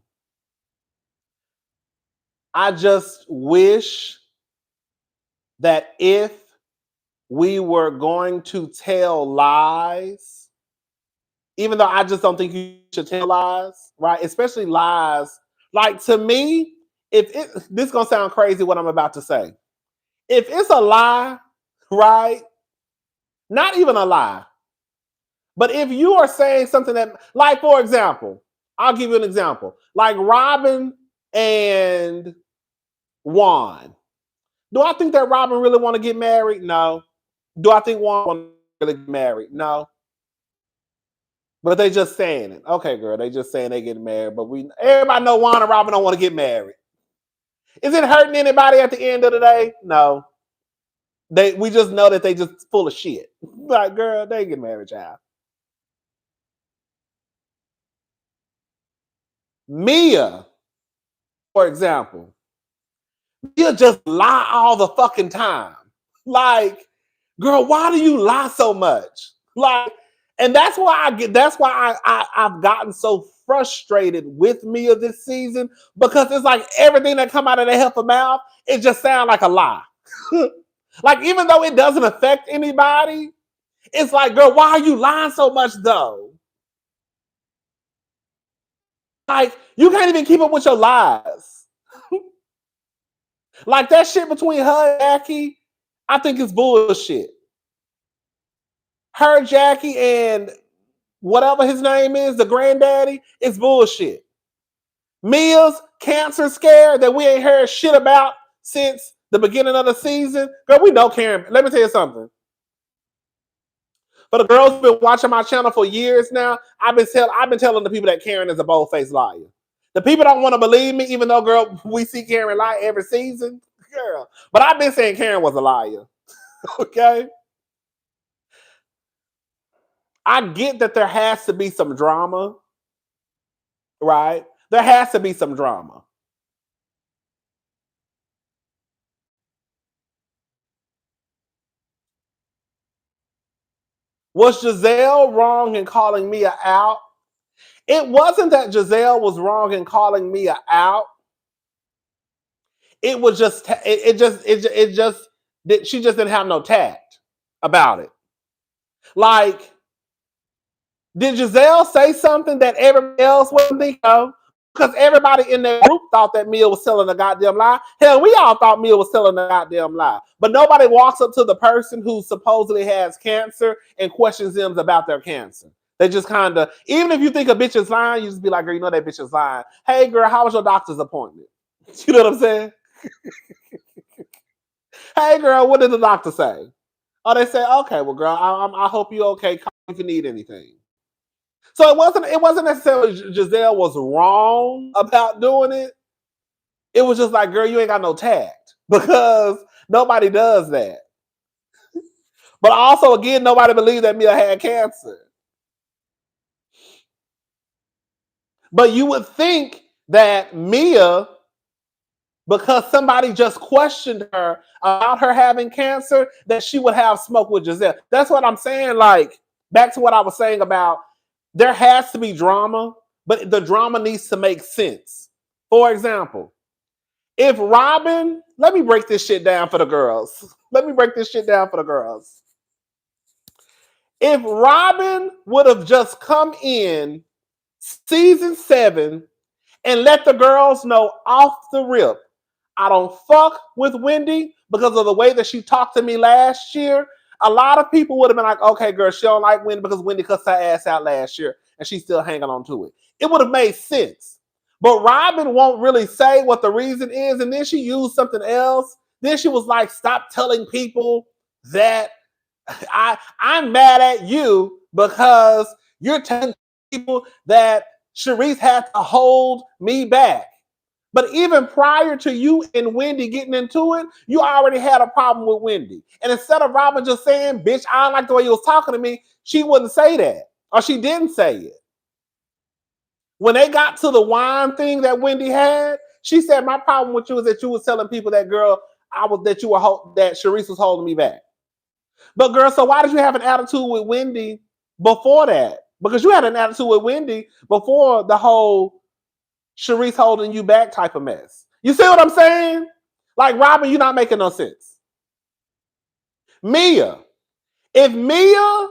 I just wish that if we were going to tell lies, even though I just don't think you should tell lies, right? Especially lies. Like to me, this is gonna sound crazy what I'm about to say. If it's a lie, right? Not even a lie. But if you are saying something that, like for example, I'll give you an example. Like Robin and Juan. Do I think that Robin really want to get married? No. Do I think Juan want to really get married? No. But they just saying it. Okay, girl, they just saying they get married. But everybody know Juan and Robin don't want to get married. Is it hurting anybody at the end of the day? No. We just know that they just full of shit. Like, girl, they get married, child. Mia, for example, Mia just lie all the fucking time. Like, girl, why do you lie so much? Like, and that's why I've gotten so frustrated with Mia this season because it's like everything that come out of their her mouth, it just sounds like a lie. Like, even though it doesn't affect anybody, it's like, girl, why are you lying so much though? Like, you can't even keep up with your lies. Like that shit between her and Jackie, I think is bullshit. Her, Jackie, and whatever his name is, the granddaddy, it's bullshit. Mia's cancer scare that we ain't heard shit about since the beginning of the season. Girl, we know Karen. Let me tell you something. For the girls who've been watching my channel for years now, I've been telling the people that Karen is a bold-faced liar. The people don't want to believe me, even though, girl, we see Karen lie every season. Girl. But I've been saying Karen was a liar. Okay? I get that there has to be some drama, right? There has to be some drama. Was Giselle wrong in calling Mia out? It wasn't that Giselle was wrong in calling Mia out. It was just she just didn't have no tact about it. Like, did Giselle say something that everybody else wouldn't think of? Because everybody in their group thought that Mia was telling a goddamn lie. Hell, we all thought Mia was telling a goddamn lie. But nobody walks up to the person who supposedly has cancer and questions them about their cancer. They just kind of, even if you think a bitch is lying, you just be like, girl, you know that bitch is lying. Hey, girl, how was your doctor's appointment? You know what I'm saying? Hey, girl, what did the doctor say? Oh, they say, okay, well, girl, I hope you're okay. Call if you need anything. So it wasn't necessarily Giselle was wrong about doing it. It was just like, girl, you ain't got no tact because nobody does that. But also, again, nobody believed that Mia had cancer. But you would think that Mia, because somebody just questioned her about her having cancer, that she would have smoke with Giselle. That's what I'm saying. Like, back to what I was saying about there has to be drama, but the drama needs to make sense. For example, if Robin, let me break this shit down for the girls. Let me break this shit down for the girls. If Robin would have just come in season 7 and let the girls know off the rip, I don't fuck with Wendy because of the way that she talked to me last year, a lot of people would have been like, okay, girl, she don't like Wendy because Wendy cussed her ass out last year and she's still hanging on to it. It would have made sense. But Robin won't really say what the reason is, and then she used something else. Then she was like, stop telling people that I'm mad at you because you're telling people that Sharice had to hold me back. But even prior to you and Wendy getting into it, you already had a problem with Wendy. And instead of Robin just saying, bitch, I don't like the way you was talking to me, she wouldn't say that. Or she didn't say it. When they got to the wine thing that Wendy had, she said, my problem with you is that you was telling people that, girl, that Sharice was holding me back. But girl, so why did you have an attitude with Wendy before that? Because you had an attitude with Wendy before the whole Sharice holding you back type of mess. You see what I'm saying? Like, Robin, you're not making no sense. Mia, if Mia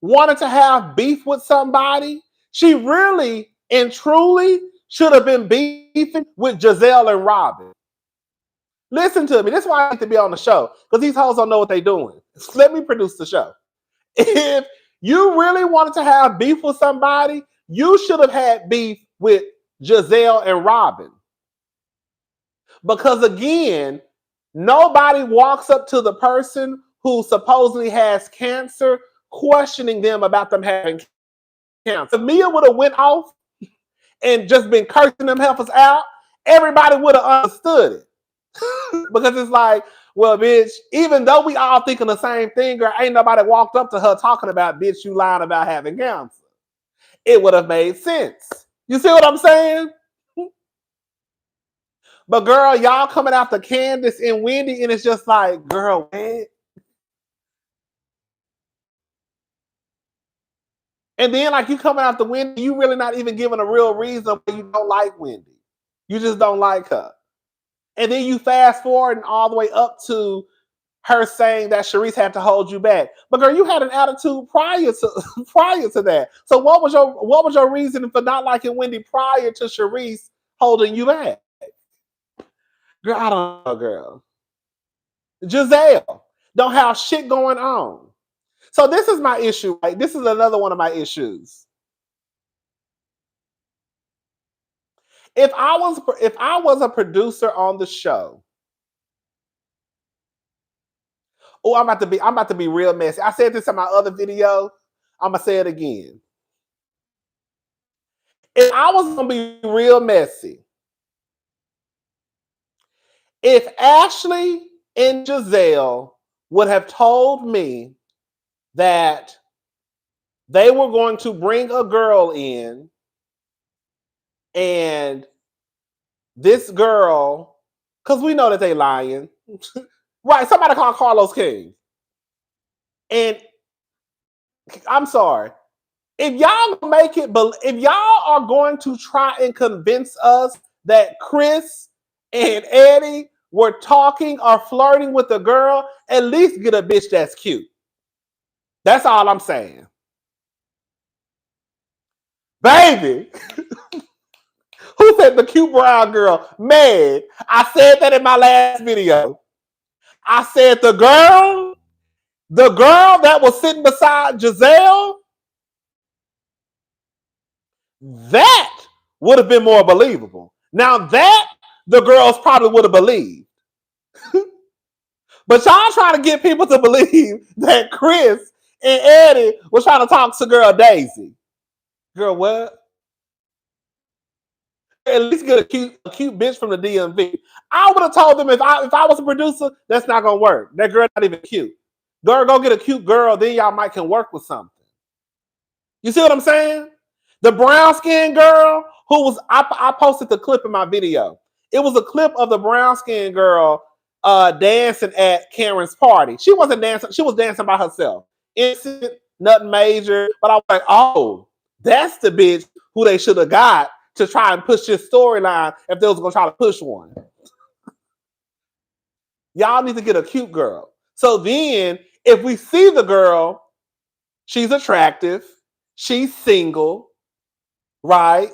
wanted to have beef with somebody, she really and truly should have been beefing with Giselle and Robin. Listen to me. This is why I need to be on the show, because these hoes don't know what they're doing. Let me produce the show. If you really wanted to have beef with somebody, you should have had beef with Giselle and Robin. Because again, nobody walks up to the person who supposedly has cancer questioning them about them having cancer. If Mia would have went off and just been cursing them heifers out, everybody would have understood it. Because it's like, well, bitch, even though we all thinking the same thing, girl, ain't nobody walked up to her talking about, bitch, you lying about having cancer. It would have made sense. You see what I'm saying? But girl, y'all coming after Candiace and Wendy, and it's just like, girl, what? And then like you coming after Wendy, you really not even giving a real reason why you don't like Wendy. You just don't like her. And then you fast forward and all the way up to her saying that Sharice had to hold you back. But girl, you had an attitude prior to that. So what was your reason for not liking Wendy prior to Sharice holding you back? Girl, I don't know, girl. Giselle don't have shit going on. So this is my issue. Right? This is another one of my issues. If I was a producer on the show, oh, I'm about to be real messy. I said this in my other video. I'm gonna say it again. If I was gonna be real messy, if Ashley and Giselle would have told me that they were going to bring a girl in, and this girl, because we know that they lying, right? Somebody call Carlos King. And I'm sorry, if y'all are going to try and convince us that Chris and Eddie were talking or flirting with a girl, at least get a bitch that's cute. That's all I'm saying. Baby. Who said the cute brown girl? Man, I said that in my last video. I said the girl that was sitting beside Giselle, that would have been more believable. Now that the girls probably would have believed. But y'all trying to get people to believe that Chris and Eddie was trying to talk to girl Daisy. Girl, what? at least get a cute bitch from the DMV. I would have told them if I was a producer, that's not gonna work. That girl not even cute. Girl, go get a cute girl, then y'all might can work with something. You see what I'm saying? The brown skinned girl who was I posted the clip in my video. It was a clip of the brown skinned girl dancing at Karen's party. She wasn't dancing, she was dancing by herself. Innocent, nothing major. But I was like, oh, that's the bitch who they should have got to try and push this storyline if they was gonna try to push one. Y'all need to get a cute girl. So then if we see the girl, she's attractive, she's single, right?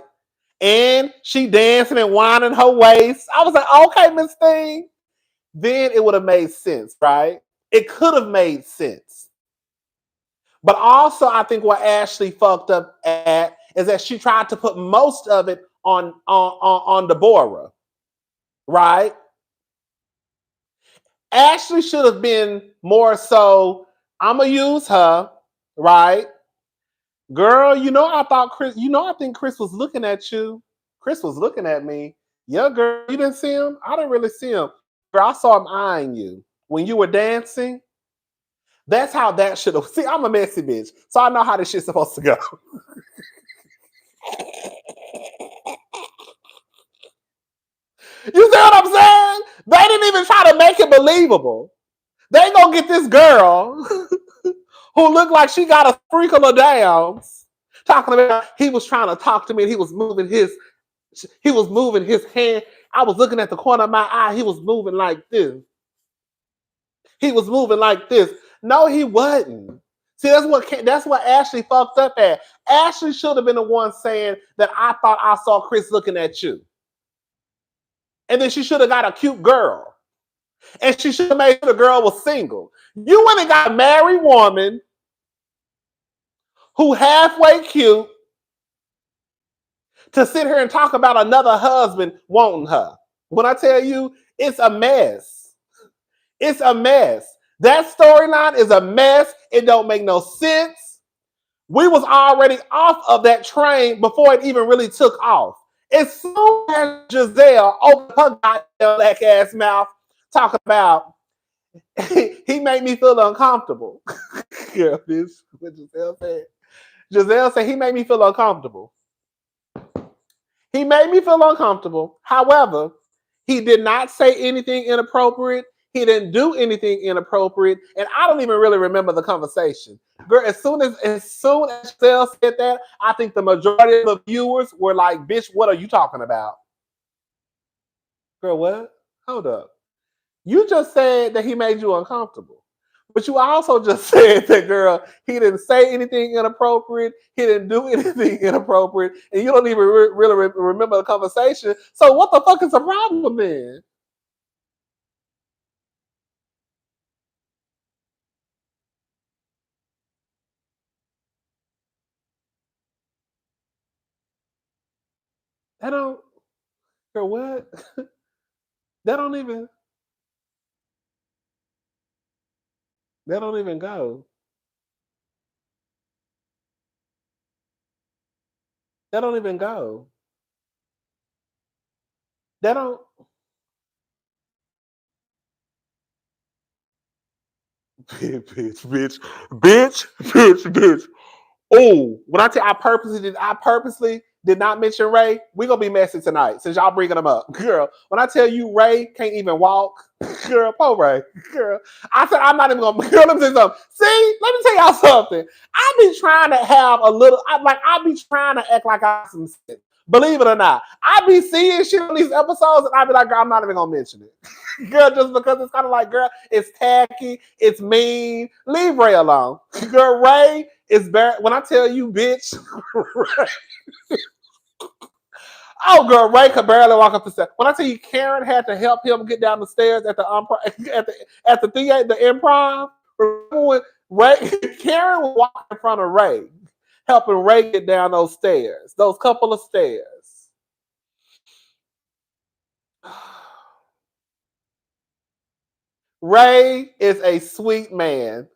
And she dancing and winding her waist. I was like, okay, Miss Thing. Then it would have made sense, right? It could have made sense. But also, I think what Ashley fucked up at is that she tried to put most of it on Deborah, right? Ashley should have been more so, I'm going to use her, right? Girl, I think Chris was looking at you. Chris was looking at me. Yeah, girl, you didn't see him? I didn't really see him. Girl, I saw him eyeing you. When you were dancing, that's how that should have. See, I'm a messy bitch, so I know how this shit's supposed to go. You see what I'm saying? They didn't even try to make it believable. They gonna get this girl who looked like she got a sprinkle of downs talking about he was trying to talk to me and he was moving his hand. I was looking at the corner of my eye. He was moving like this. He was moving like this. No, he wasn't. See, that's what Ashley fucked up at. Ashley should have been the one saying that I thought I saw Chris looking at you. And then she should have got a cute girl. And she should have made sure the girl was single. You went and got a married woman who halfway cute to sit here and talk about another husband wanting her. When I tell you, it's a mess. It's a mess. That storyline is a mess. It don't make no sense. We was already off of that train before it even really took off. As soon as Giselle opened her goddamn black ass mouth talking about he made me feel uncomfortable. Yeah, bitch, what Giselle said. Giselle said he made me feel uncomfortable. He made me feel uncomfortable. However, he did not say anything inappropriate. He didn't do anything inappropriate. And I don't even really remember the conversation. Girl, as soon as Giselle said that, I think the majority of the viewers were like, bitch, what are you talking about? Girl, what? Hold up. You just said that he made you uncomfortable. But you also just said that, girl, he didn't say anything inappropriate. He didn't do anything inappropriate. And you don't even really remember the conversation. So what the fuck is the problem then? That don't, girl, what? That don't even go. That don't even go. That don't. Bitch. Oh, when I tell you I purposely did not mention Ray. We're gonna be messy tonight since y'all bringing him up. Girl, when I tell you Ray can't even walk, girl, poor Ray. Girl. I said I'm not even gonna girl, let me say something. See, let me tell y'all something. I be trying to have a little I be trying to act like I have some sense. Believe it or not. I be seeing shit on these episodes and I be like, girl, I'm not even gonna mention it. Girl, just because it's kind of like, girl, it's tacky, it's mean. Leave Ray alone. Girl, Ray is bad. When I tell you, bitch, oh, girl, Ray could barely walk up the steps. When I tell you, Karen had to help him get down the stairs at the improv. When Karen would walk in front of Ray, helping Ray get down those stairs, those couple of stairs. Ray is a sweet man.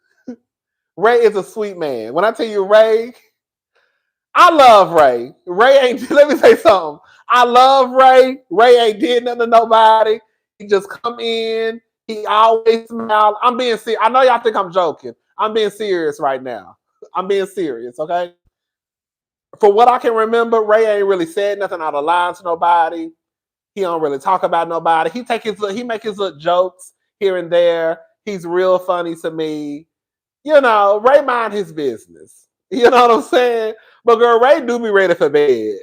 Ray is a sweet man. When I tell you Ray, I love Ray. Ray ain't, let me say something. I love Ray. Ray ain't did nothing to nobody. He just come in. He always smile. I'm being serious. I know y'all think I'm joking. I'm being serious right now. I'm being serious, okay? For what I can remember, Ray ain't really said nothing out of line to nobody. He don't really talk about nobody. He make his little jokes here and there. He's real funny to me. You know, Ray mind his business. You know what I'm saying? But girl, Ray do be ready for bed.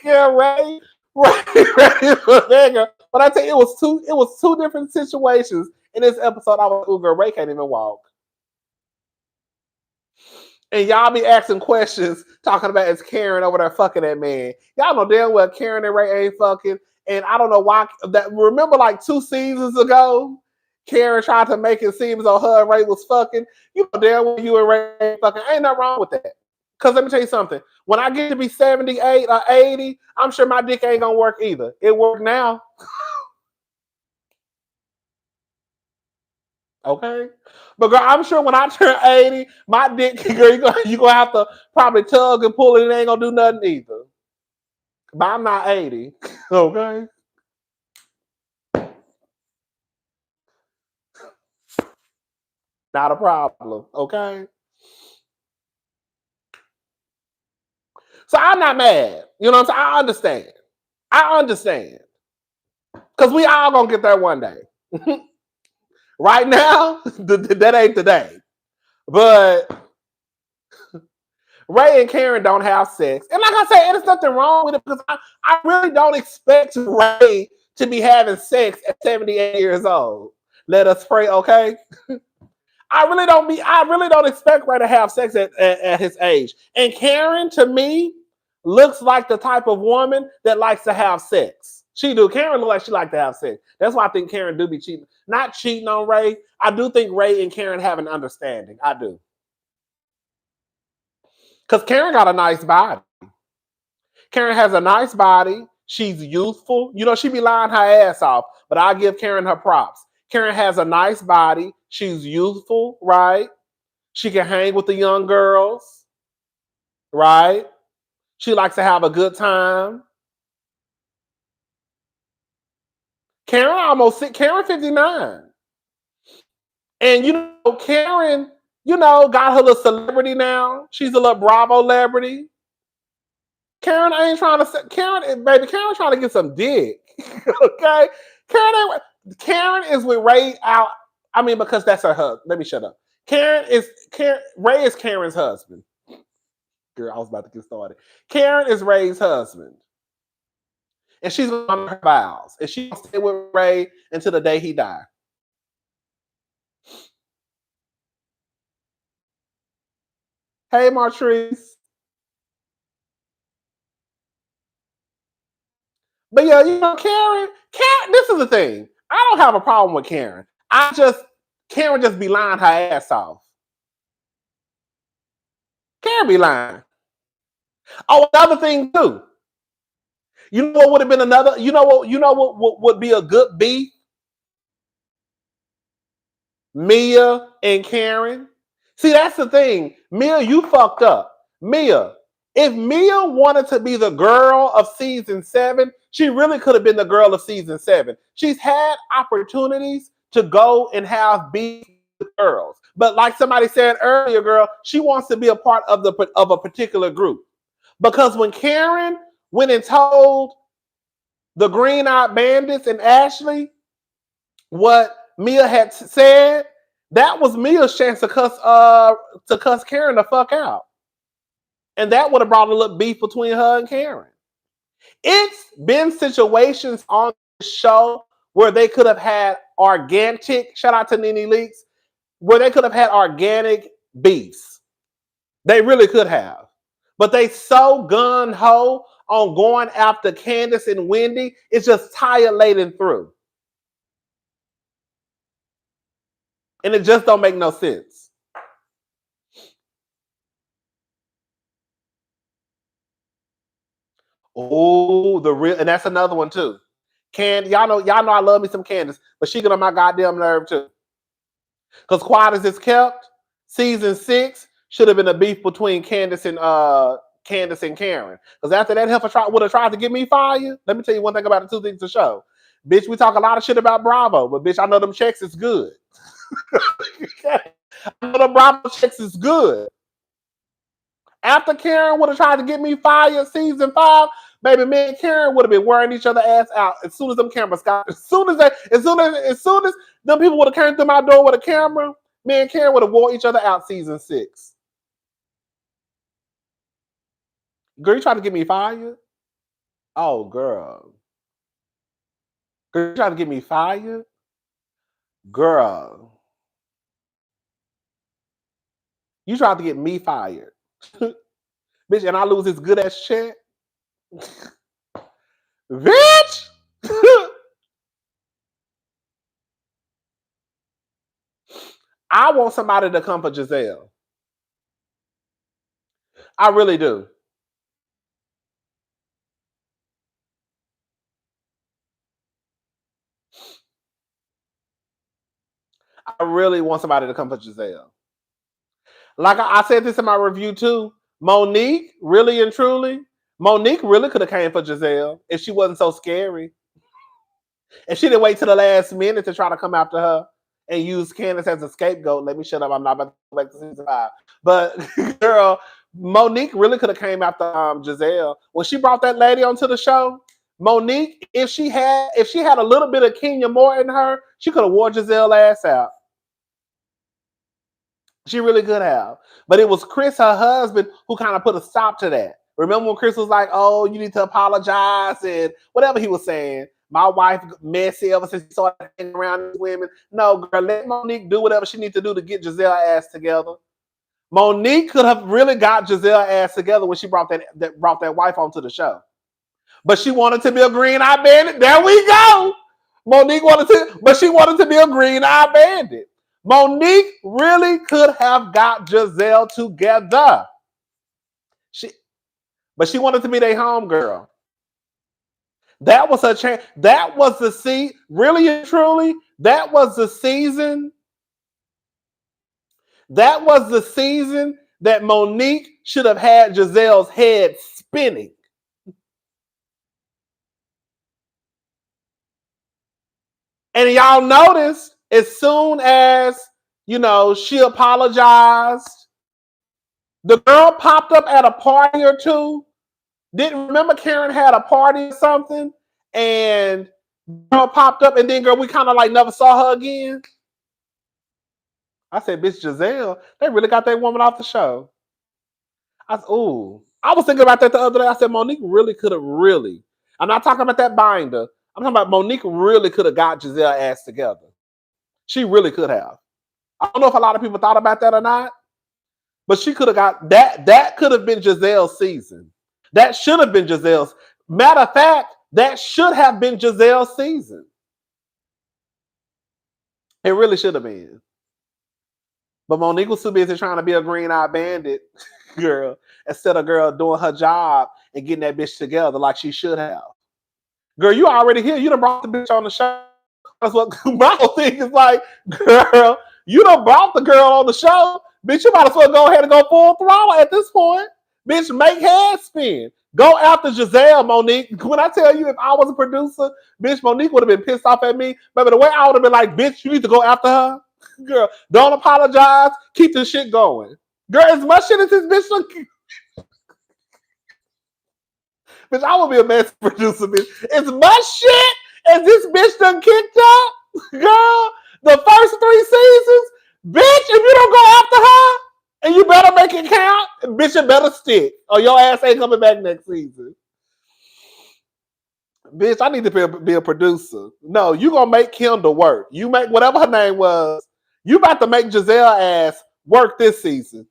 Yeah, Ray ready for bed, girl. But I tell you, it was two different situations in this episode. I was, oh, girl, Ray can't even walk. And y'all be asking questions, talking about is Karen over there fucking that man. Y'all know damn well Karen and Ray ain't fucking. And I don't know why. Remember like 2 seasons ago, Karen tried to make it seem as though her and Ray was fucking. You know damn well you and Ray ain't fucking. Ain't nothing wrong with that. Because let me tell you something. When I get to be 78 or 80, I'm sure my dick ain't going to work either. It works now. Okay? But girl, I'm sure when I turn 80, my dick, girl, you're going to have to probably tug and pull it. It ain't going to do nothing either. But I'm not 80. Okay? Not a problem. Okay? So I'm not mad. You know what I'm saying? I understand. I understand. Because we all going to get there one day. Right now, that ain't the day. But Ray and Karen don't have sex. And like I said, there's nothing wrong with it because I really don't expect Ray to be having sex at 78 years old. Let us pray, okay? I really don't expect Ray to have sex at his age. And Karen, to me, looks like the type of woman that likes to have sex. She do. Karen look like she like to have sex. That's why I think Karen do be cheating. Not cheating on Ray. I do think Ray and Karen have an understanding. I do. Because Karen got a nice body. Karen has a nice body. She's youthful. You know, she be lying her ass off, but I give Karen her props. Karen has a nice body. She's youthful, right? She can hang with the young girls, right? She likes to have a good time. Karen 59. And you know, Karen, got her little celebrity now. She's a little Bravo celebrity. Karen ain't trying to Karen trying to get some dick. Okay? Karen is with Ray out. I mean, because that's her husband. Let me shut up. Ray is Karen's husband. Girl, I was about to get started. Karen is Ray's husband. And she's on her vows. And she's gonna stay with Ray until the day he dies. Hey, Martrice. But yeah, Karen, this is the thing. I don't have a problem with Karen. Karen just be lying her ass off. Karen be lying. Oh, another thing too. You know what would have been another? You know what would be a good beef? Mia and Karen. See, that's the thing. Mia, you fucked up. Mia, if Mia wanted to be the girl of season 7, she really could have been the girl of season 7. She's had opportunities to go and have beef with girls. But like somebody said earlier, girl, she wants to be a part of a particular group. Because when Karen went and told the Green-Eyed Bandits and Ashley what Mia had said, that was Mia's chance to cuss Karen the fuck out. And that would have brought a little beef between her and Karen. It's been situations on the show where they could have had organic, shout out to Nene Leakes, where they could have had organic beefs. They really could have. But they so gun-ho on going after Candiace and Wendy, it's just tired laden through. And it just don't make no sense. Oh, and that's another one too. Y'all know I love me some Candiace, but she get on my goddamn nerve too. Because quiet as it's kept, season 6 should have been a beef between Candiace and Candiace and Karen. Because after that heifer would have tried to get me fired. Let me tell you one thing about the two things to show. Bitch, we talk a lot of shit about Bravo, but bitch, I know them checks is good. I know the Bravo checks is good. After Karen would have tried to get me fired season 5, baby, me and Karen would have been wearing each other ass out as soon as them cameras got. As soon as them people would have came through my door with a camera, me and Karen would have wore each other out season 6. Girl, you trying to get me fired? Oh, girl. Girl, you trying to get me fired? Girl. You tried to get me fired. Bitch, and I lose this good ass check? Bitch! I want somebody to come for Giselle. I really do. I really want somebody to come for Giselle. Like I said this in my review too. Monique, really and truly, Monique really could have came for Giselle if she wasn't so scary. If she didn't wait till the last minute to try to come after her and use Candiace as a scapegoat. Let me shut up. I'm not about to go back to season 5. But girl, Monique really could have came after Giselle. When she brought that lady onto the show, Monique, if she had a little bit of Kenya Moore in her, she could have wore Giselle ass out. She really could have. But it was Chris, her husband, who kind of put a stop to that. Remember when Chris was like, oh, you need to apologize and whatever he was saying. My wife messy ever since she started hanging around these women. No, girl, let Monique do whatever she needs to do to get Giselle ass together. Monique could have really got Giselle ass together when she brought that wife onto the show. But she wanted to be a green-eyed bandit. There we go. Monique she wanted to be a green-eyed bandit. Monique really could have got Giselle together. But she wanted to be their homegirl. That was her chance. That was the really and truly, that was the season. That was the season that Monique should have had Giselle's head spinning. And y'all noticed, as soon as, she apologized, the girl popped up at a party or two. Didn't remember Karen had a party or something, and girl popped up, and then girl, we kind of like never saw her again. I said, bitch, Giselle, they really got that woman off the show. I was thinking about that the other day. I said, Monique really could have I'm not talking about that binder. I'm talking about Monique really could have got Giselle ass together. She really could have. I don't know if a lot of people thought about that or not, but she could have got that. That could have been Giselle's season. That should have been Giselle's. Matter of fact, that should have been Giselle's season. It really should have been. But Monique was too busy trying to be a green-eyed bandit, girl, instead of girl doing her job and getting that bitch together like she should have. Girl, you already here. You done brought the bitch on the show. That's what my whole thing is like, girl, you done brought the girl on the show. Bitch, you might as well go ahead and go full throttle at this point. Bitch, make head spin. Go after Giselle, Monique. When I tell you, if I was a producer, bitch, Monique would have been pissed off at me. But the way I would have been like, bitch, you need to go after her. Girl, don't apologize. Keep this shit going. Girl, as much shit as this bitch bitch, I would be a mess producer, bitch. As much shit as this bitch done kicked up, girl, the first 3 seasons, bitch, if you don't go after her, and you better make it count, bitch, it better stick, or your ass ain't coming back next season. Bitch, I need to be a producer. No, you gonna make Kendall work. You make whatever her name was. You about to make Giselle ass work this season.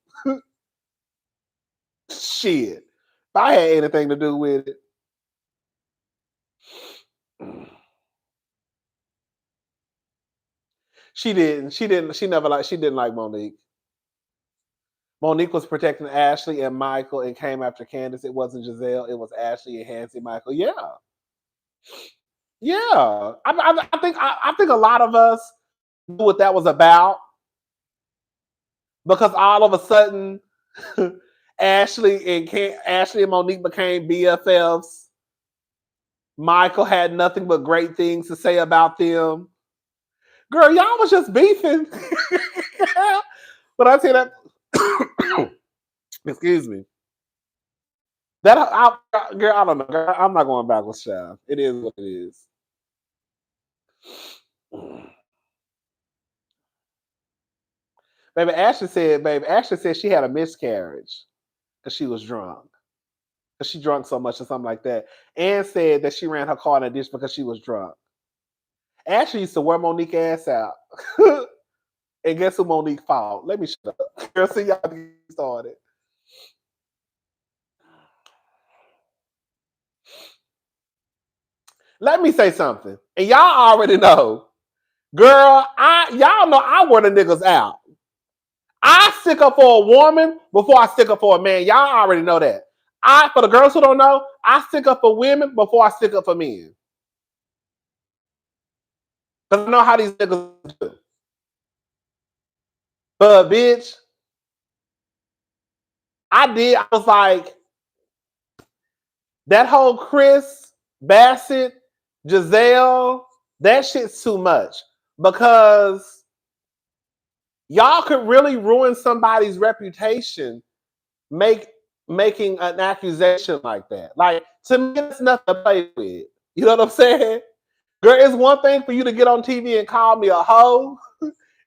Shit. If I had anything to do with it. She didn't like Monique. Monique was protecting Ashley and Michael and came after Candiace. It wasn't Giselle. It was Ashley and Hansie Michael. Yeah. Yeah. I think a lot of us knew what that was about. Because all of a sudden, Ashley and Monique became BFFs. Michael had nothing but great things to say about them. Girl, y'all was just beefing. But I say that, excuse me. Girl, I don't know. Girl, I'm not going back with Shaft. It is what it is. Baby, Ashley said she had a miscarriage because she was drunk. Because she drunk so much or something like that. And said that she ran her car in a ditch because she was drunk. Ashley used to wear Monique ass out. And guess who Monique fought? Let me shut up. Girl, see y'all get started. Let me say something. And y'all already know. Girl, y'all know I wear the niggas out. I stick up for a woman before I stick up for a man. Y'all already know that. For the girls who don't know, I stick up for women before I stick up for men. Because I know how these niggas do. But bitch, I was like, that whole Chris, Bassett, Giselle, that shit's too much. Because y'all could really ruin somebody's reputation making an accusation like that. Like, to me, it's nothing to play with. You know what I'm saying? Girl, it's one thing for you to get on TV and call me a hoe.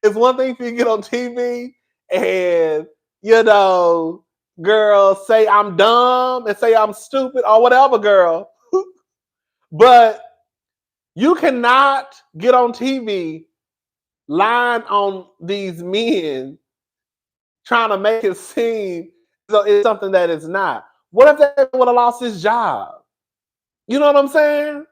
It's one thing for you to get on TV and, you know, girl, say I'm dumb and say I'm stupid or whatever, girl. But you cannot get on TV lying on these men trying to make it seem it's something that it's not. What if they would have lost his job? You know what I'm saying?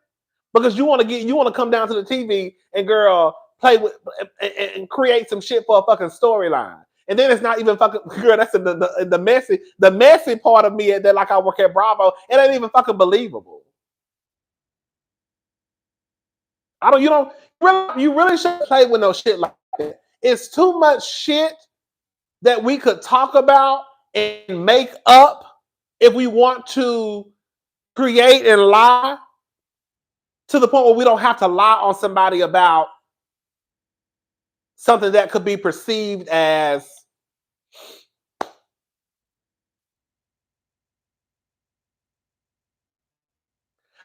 Because you want to come down to the TV and girl play with and create some shit for a fucking storyline. And then it's not even fucking girl. That's the messy part of me that like I work at Bravo. It ain't even fucking believable. You really shouldn't play with no shit like that. It's too much shit that we could talk about and make up if we want to create and lie to the point where we don't have to lie on somebody about something that could be perceived as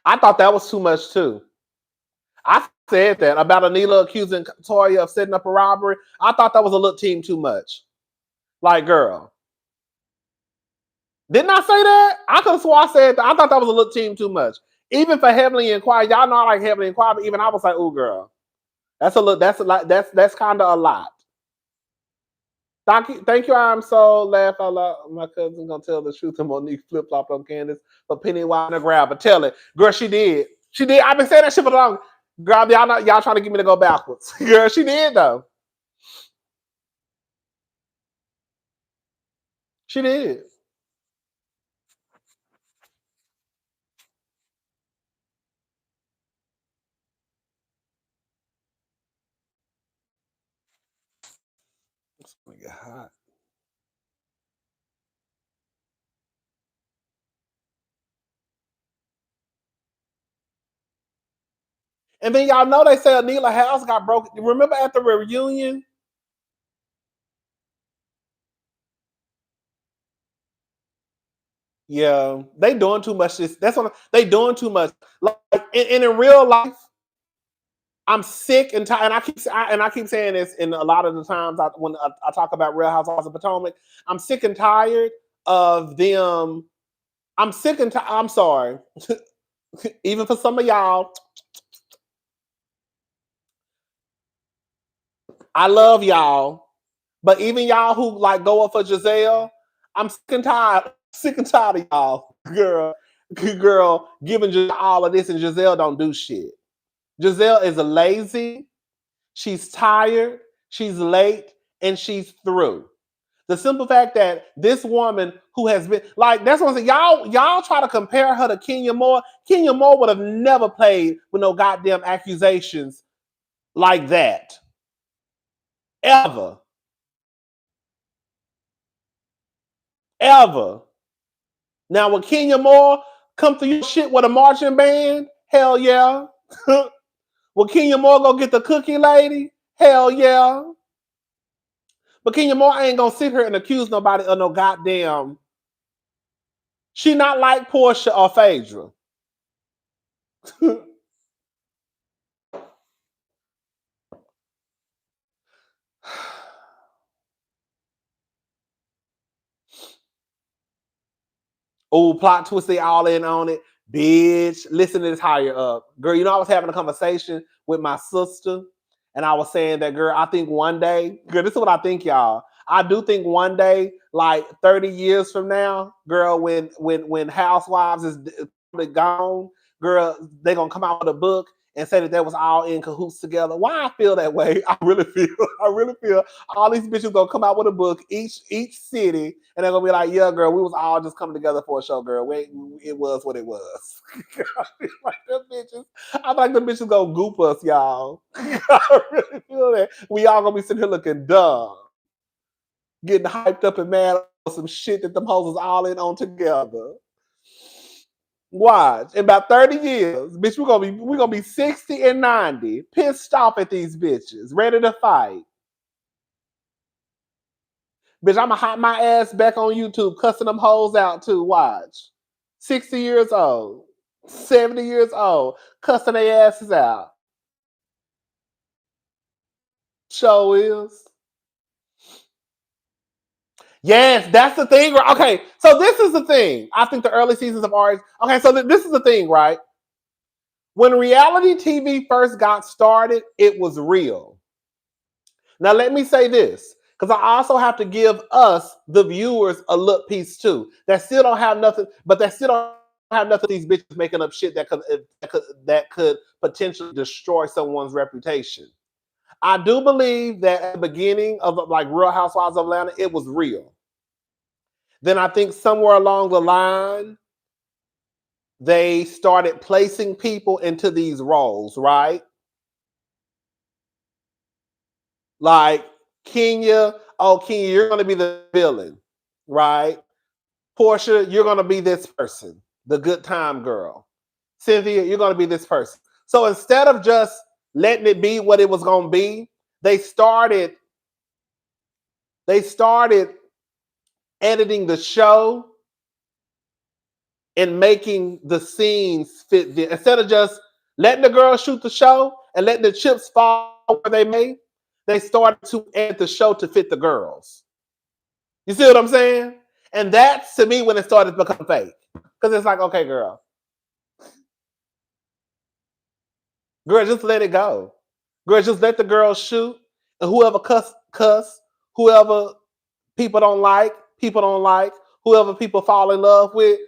I thought that was too much too. I said that about Anila accusing Toya of setting up a robbery. I thought that was a little team too much. Like, girl. Didn't I say that? I could have swore I said that. I thought that was a little team too much. Even for Heavenly Inquiry, y'all know I like Heavenly Inquiry, but even I was like, "Ooh, girl, that's a lot. That's kind of a lot." Thank you. I'm so laugh out loud. My cousin gonna tell the truth and Monique flip flopped on Candiace, but Penny Wine and grab. But tell it, girl. She did. She did. I've been saying that shit for long. Girl, y'all trying to get me to go backwards. Girl, she did though. She did. It's gonna get hot. And then y'all know they say Anila house got broken. Remember at the reunion? Yeah, they doing too much. That's what they doing too much. Like in real life, I'm sick and tired. And I keep saying this. In a lot of the times when I talk about Real Housewives of Potomac, I'm sick and tired of them. I'm sick and tired. I'm sorry, even for some of y'all. I love y'all, but even y'all who like go up for Giselle, I'm sick and tired. Sick and tired of y'all, girl, giving Giselle all of this, and Giselle don't do shit. Giselle is lazy. She's tired. She's late, and she's through. The simple fact that this woman who has been like that's what I'm saying. Y'all try to compare her to Kenya Moore. Kenya Moore would have never played with no goddamn accusations like that. Ever. Ever. Now, will Kenya Moore come through your shit with a marching band? Hell yeah. Will Kenya Moore go get the cookie lady? Hell yeah. But Kenya Moore ain't gonna sit here and accuse nobody of no goddamn. She not like Portia or Phaedra. Oh, plot twist, they all in on it. Bitch, listen to this higher up. Girl, you know, I was having a conversation with my sister, and I was saying that, girl, I think one day, girl, this is what I think, y'all. I do think one day, like 30 years from now, girl, when Housewives is gone, girl, they're gonna come out with a book and say that they was all in cahoots together. Why I feel that way? I really feel all these bitches gonna come out with a book, each city, and they're gonna be like, yeah, girl, we was all just coming together for a show, girl. It was what it was. I feel like them bitches gonna goop us, y'all. I really feel that. We all gonna be sitting here looking dumb, getting hyped up and mad on some shit that them hoes is all in on together. Watch. In about 30 years, bitch, we're gonna be 60 and 90, pissed off at these bitches, ready to fight. Bitch, I'ma hop my ass back on YouTube, cussing them hoes out too. Watch. 60 years old, 70 years old, cussing their asses out. Show is. Yes, that's the thing. Okay, so this is the thing. I think the early seasons of RH. Okay, so this is the thing, right? When reality TV first got started, it was real. Now, let me say this, because I also have to give us, the viewers, a look piece too. That still don't have nothing, but that still don't have nothing. These bitches making up shit that could potentially destroy someone's reputation. I do believe that at the beginning of like Real Housewives of Atlanta, it was real. Then I think somewhere along the line, they started placing people into these roles, right? Like Kenya, you're going to be the villain, right? Portia, you're going to be this person, the good time girl. Cynthia, you're going to be this person. So instead of just letting it be what it was going to be, they started editing the show and making the scenes fit. Instead of just letting the girls shoot the show and letting the chips fall where they may, they started to edit the show to fit the girls. You see what I'm saying? And that's, to me, when it started to become fake. Because it's like, okay, girl, just let it go. Girl, just let the girls shoot. And whoever cuss. Whoever people don't like. Whoever people fall in love with.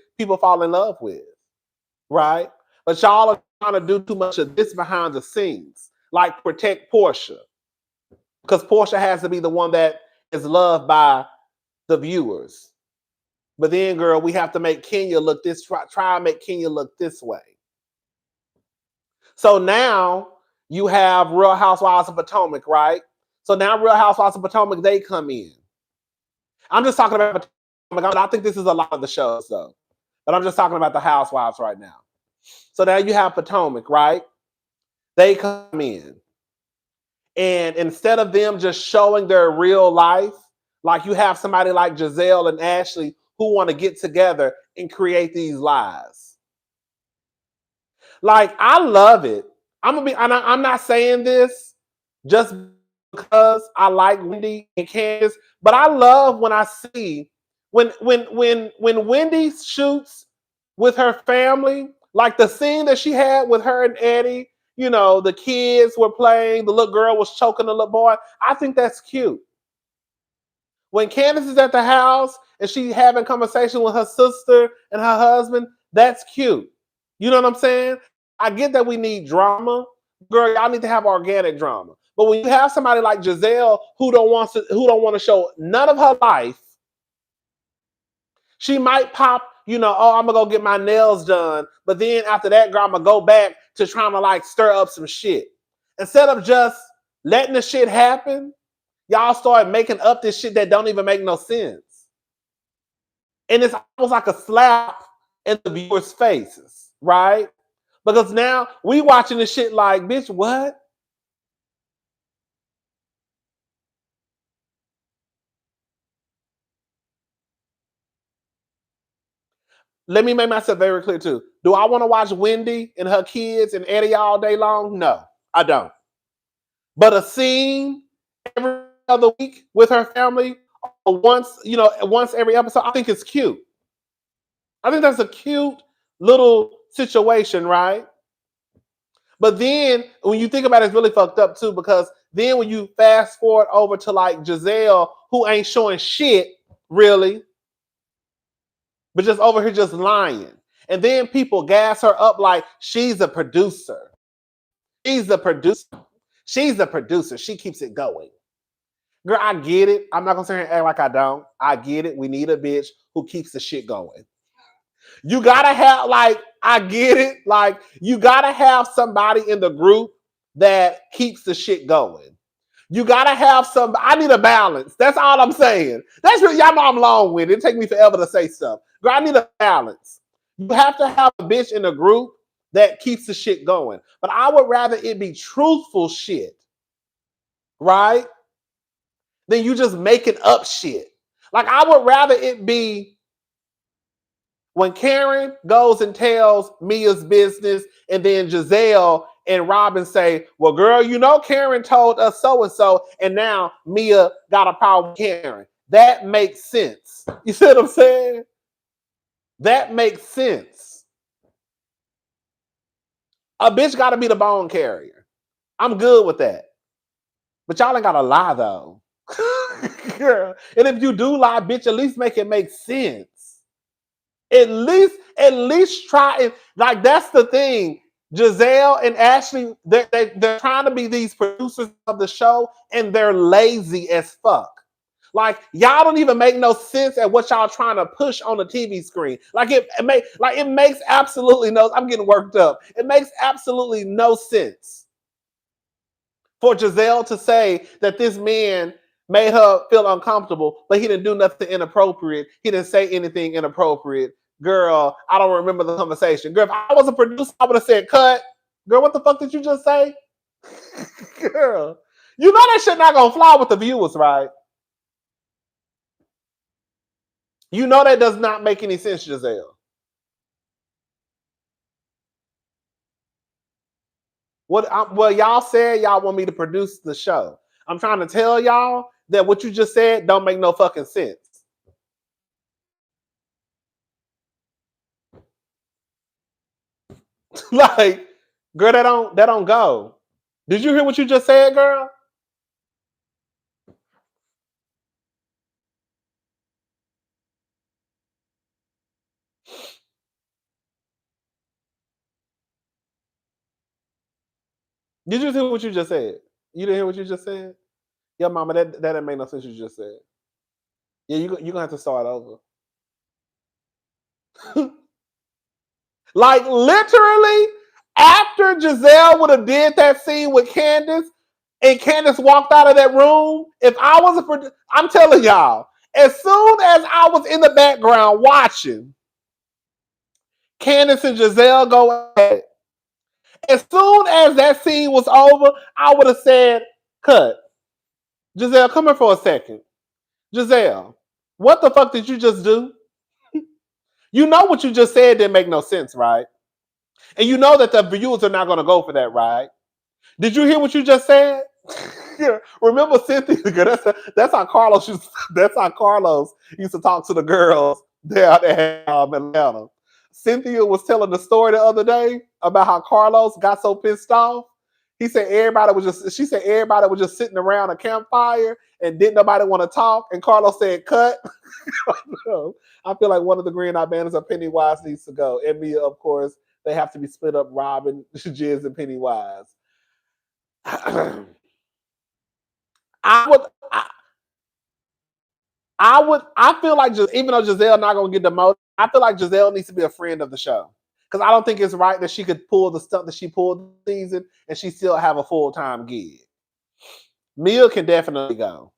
Right? But y'all are trying to do too much of this behind the scenes. Like protect Portia. Because Portia has to be the one that is loved by the viewers. But then, girl, we have to make Kenya look this, try and make Kenya look this way. So now you have Real Housewives of Potomac, right? So now Real Housewives of Potomac, they come in. I'm just talking about Potomac. I think this is a lot of the shows, though. But I'm just talking about the Housewives right now. So now you have Potomac, right? They come in. And instead of them just showing their real life, like you have somebody like Giselle and Ashley who want to get together and create these lies. Like, I love it. I'm not saying this just because I like Wendy and Candiace, but I love when I see when Wendy shoots with her family, like the scene that she had with her and Eddie, you know, the kids were playing, the little girl was choking the little boy. I think that's cute. When Candiace is at the house and she having conversation with her sister and her husband, that's cute. You know what I'm saying? I get that we need drama. Girl, y'all need to have organic drama. But when you have somebody like Giselle who don't want to show none of her life, she might pop, I'm gonna go get my nails done. But then after that, girl, I'm gonna go back to trying to like stir up some shit. Instead of just letting the shit happen, y'all start making up this shit that don't even make no sense. And it's almost like a slap in the viewers' faces, right? Because now we watching this shit like, bitch, what? Let me make myself very clear too. Do I want to watch Wendy and her kids and Eddie all day long? No, I don't. But a scene every other week with her family, once every episode, I think it's cute. I think that's a cute little situation, right? But then when you think about it, it's really fucked up too, because then when you fast forward over to like Giselle, who ain't showing shit really, but just over here just lying. And then people gas her up like she's a producer. She's a producer. She's a producer. She keeps it going. Girl, I get it. I'm not gonna sit here and act like I don't. I get it. We need a bitch who keeps the shit going. You gotta have, like, I get it. Like, you gotta have somebody in the group that keeps the shit going. You gotta have some. I need a balance. That's all I'm saying. That's what y'all know I'm long with. It take me forever to say stuff. Girl, I need a balance. You have to have a bitch in a group that keeps the shit going. But I would rather it be truthful shit, right? Than you just making up shit. Like, I would rather it be when Karen goes and tells Mia's business, and then Giselle and Robin say, well, girl, you know Karen told us so-and-so, and now Mia got a problem with Karen. That makes sense. You see what I'm saying? That makes sense. A bitch got to be the bone carrier. I'm good with that. But y'all ain't got to lie, though. Girl. And if you do lie, bitch, at least make it make sense. At least try it. Like, that's the thing. Giselle and Ashley, they're trying to be these producers of the show, and they're lazy as fuck. Like, y'all don't even make no sense at what y'all trying to push on the TV screen. Like, it makes absolutely no. I'm getting worked up. It makes absolutely no sense for Giselle to say that this man made her feel uncomfortable, but he didn't do nothing inappropriate. He didn't say anything inappropriate. Girl, I don't remember the conversation. Girl, if I was a producer, I would have said, cut. Girl, what the fuck did you just say? Girl, you know that shit not gonna fly with the viewers, right? You know that does not make any sense, Giselle. Well, y'all said y'all want me to produce the show. I'm trying to tell y'all that what you just said don't make no fucking sense. Like, girl, that don't go. Did you hear what you just said, girl? Did you hear what you just said? You didn't hear what you just said? Yeah, mama, that didn't make no sense. You just said. Yeah, you're gonna have to start over. Like, literally, after Giselle would have did that scene with Candiace, and Candiace walked out of that room, if I was I'm telling y'all, as soon as I was in the background watching Candiace and Giselle go at it, as soon as that scene was over, I would have said, cut. Giselle, come here for a second. Giselle, what the fuck did you just do? You know what you just said didn't make no sense, right? And you know that the viewers are not going to go for that, right? Did you hear what you just said? Yeah. Remember Cynthia? That's how Carlos used to talk to the girls there at Atlanta. Cynthia was telling the story the other day about how Carlos got so pissed off. She said everybody was just sitting around a campfire and didn't nobody want to talk. And Carlos said, cut. I feel like one of the Green Eye Bandits of Pennywise needs to go. And Mia, of course, they have to be split up, Robin, Jiz, and Pennywise. I feel like, even though Giselle not gonna get demoted, I feel like Giselle needs to be a friend of the show. Because I don't think it's right that she could pull the stuff that she pulled this season and she still have a full-time gig. Mia can definitely go.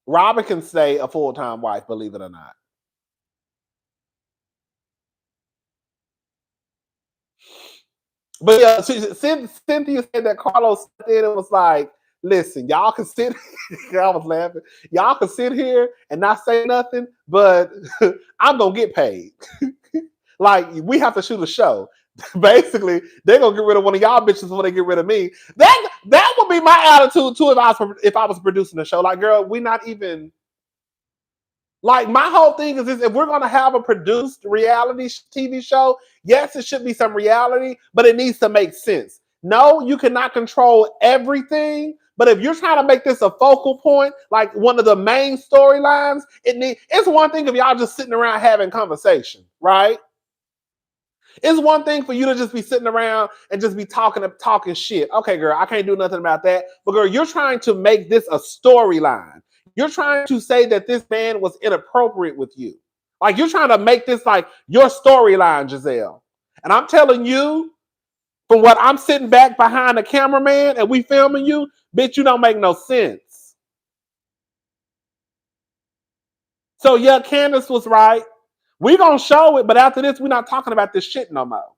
Robin can stay a full-time wife, believe it or not. But yeah, Cynthia said that Carlos said it was like, listen, y'all can sit. I was laughing. Y'all can sit here and not say nothing, but I'm gonna get paid. Like we have to shoot a show. Basically, they're gonna get rid of one of y'all bitches before they get rid of me. That would be my attitude too if I was producing a show. Like, girl, we not even. Like my whole thing is this: if we're gonna have a produced reality TV show, yes, it should be some reality, but it needs to make sense. No, you cannot control everything, but if you're trying to make this a focal point, like one of the main storylines, it's one thing if y'all just sitting around having conversation, right? It's one thing for you to just be sitting around and just be talking shit. Okay, girl, I can't do nothing about that. But girl, you're trying to make this a storyline. You're trying to say that this man was inappropriate with you. Like you're trying to make this like your storyline, Giselle. And I'm telling you, from what I'm sitting back behind the cameraman and we filming you, bitch, you don't make no sense. So yeah, Candiace was right. We're gonna show it, but after this, we're not talking about this shit no more.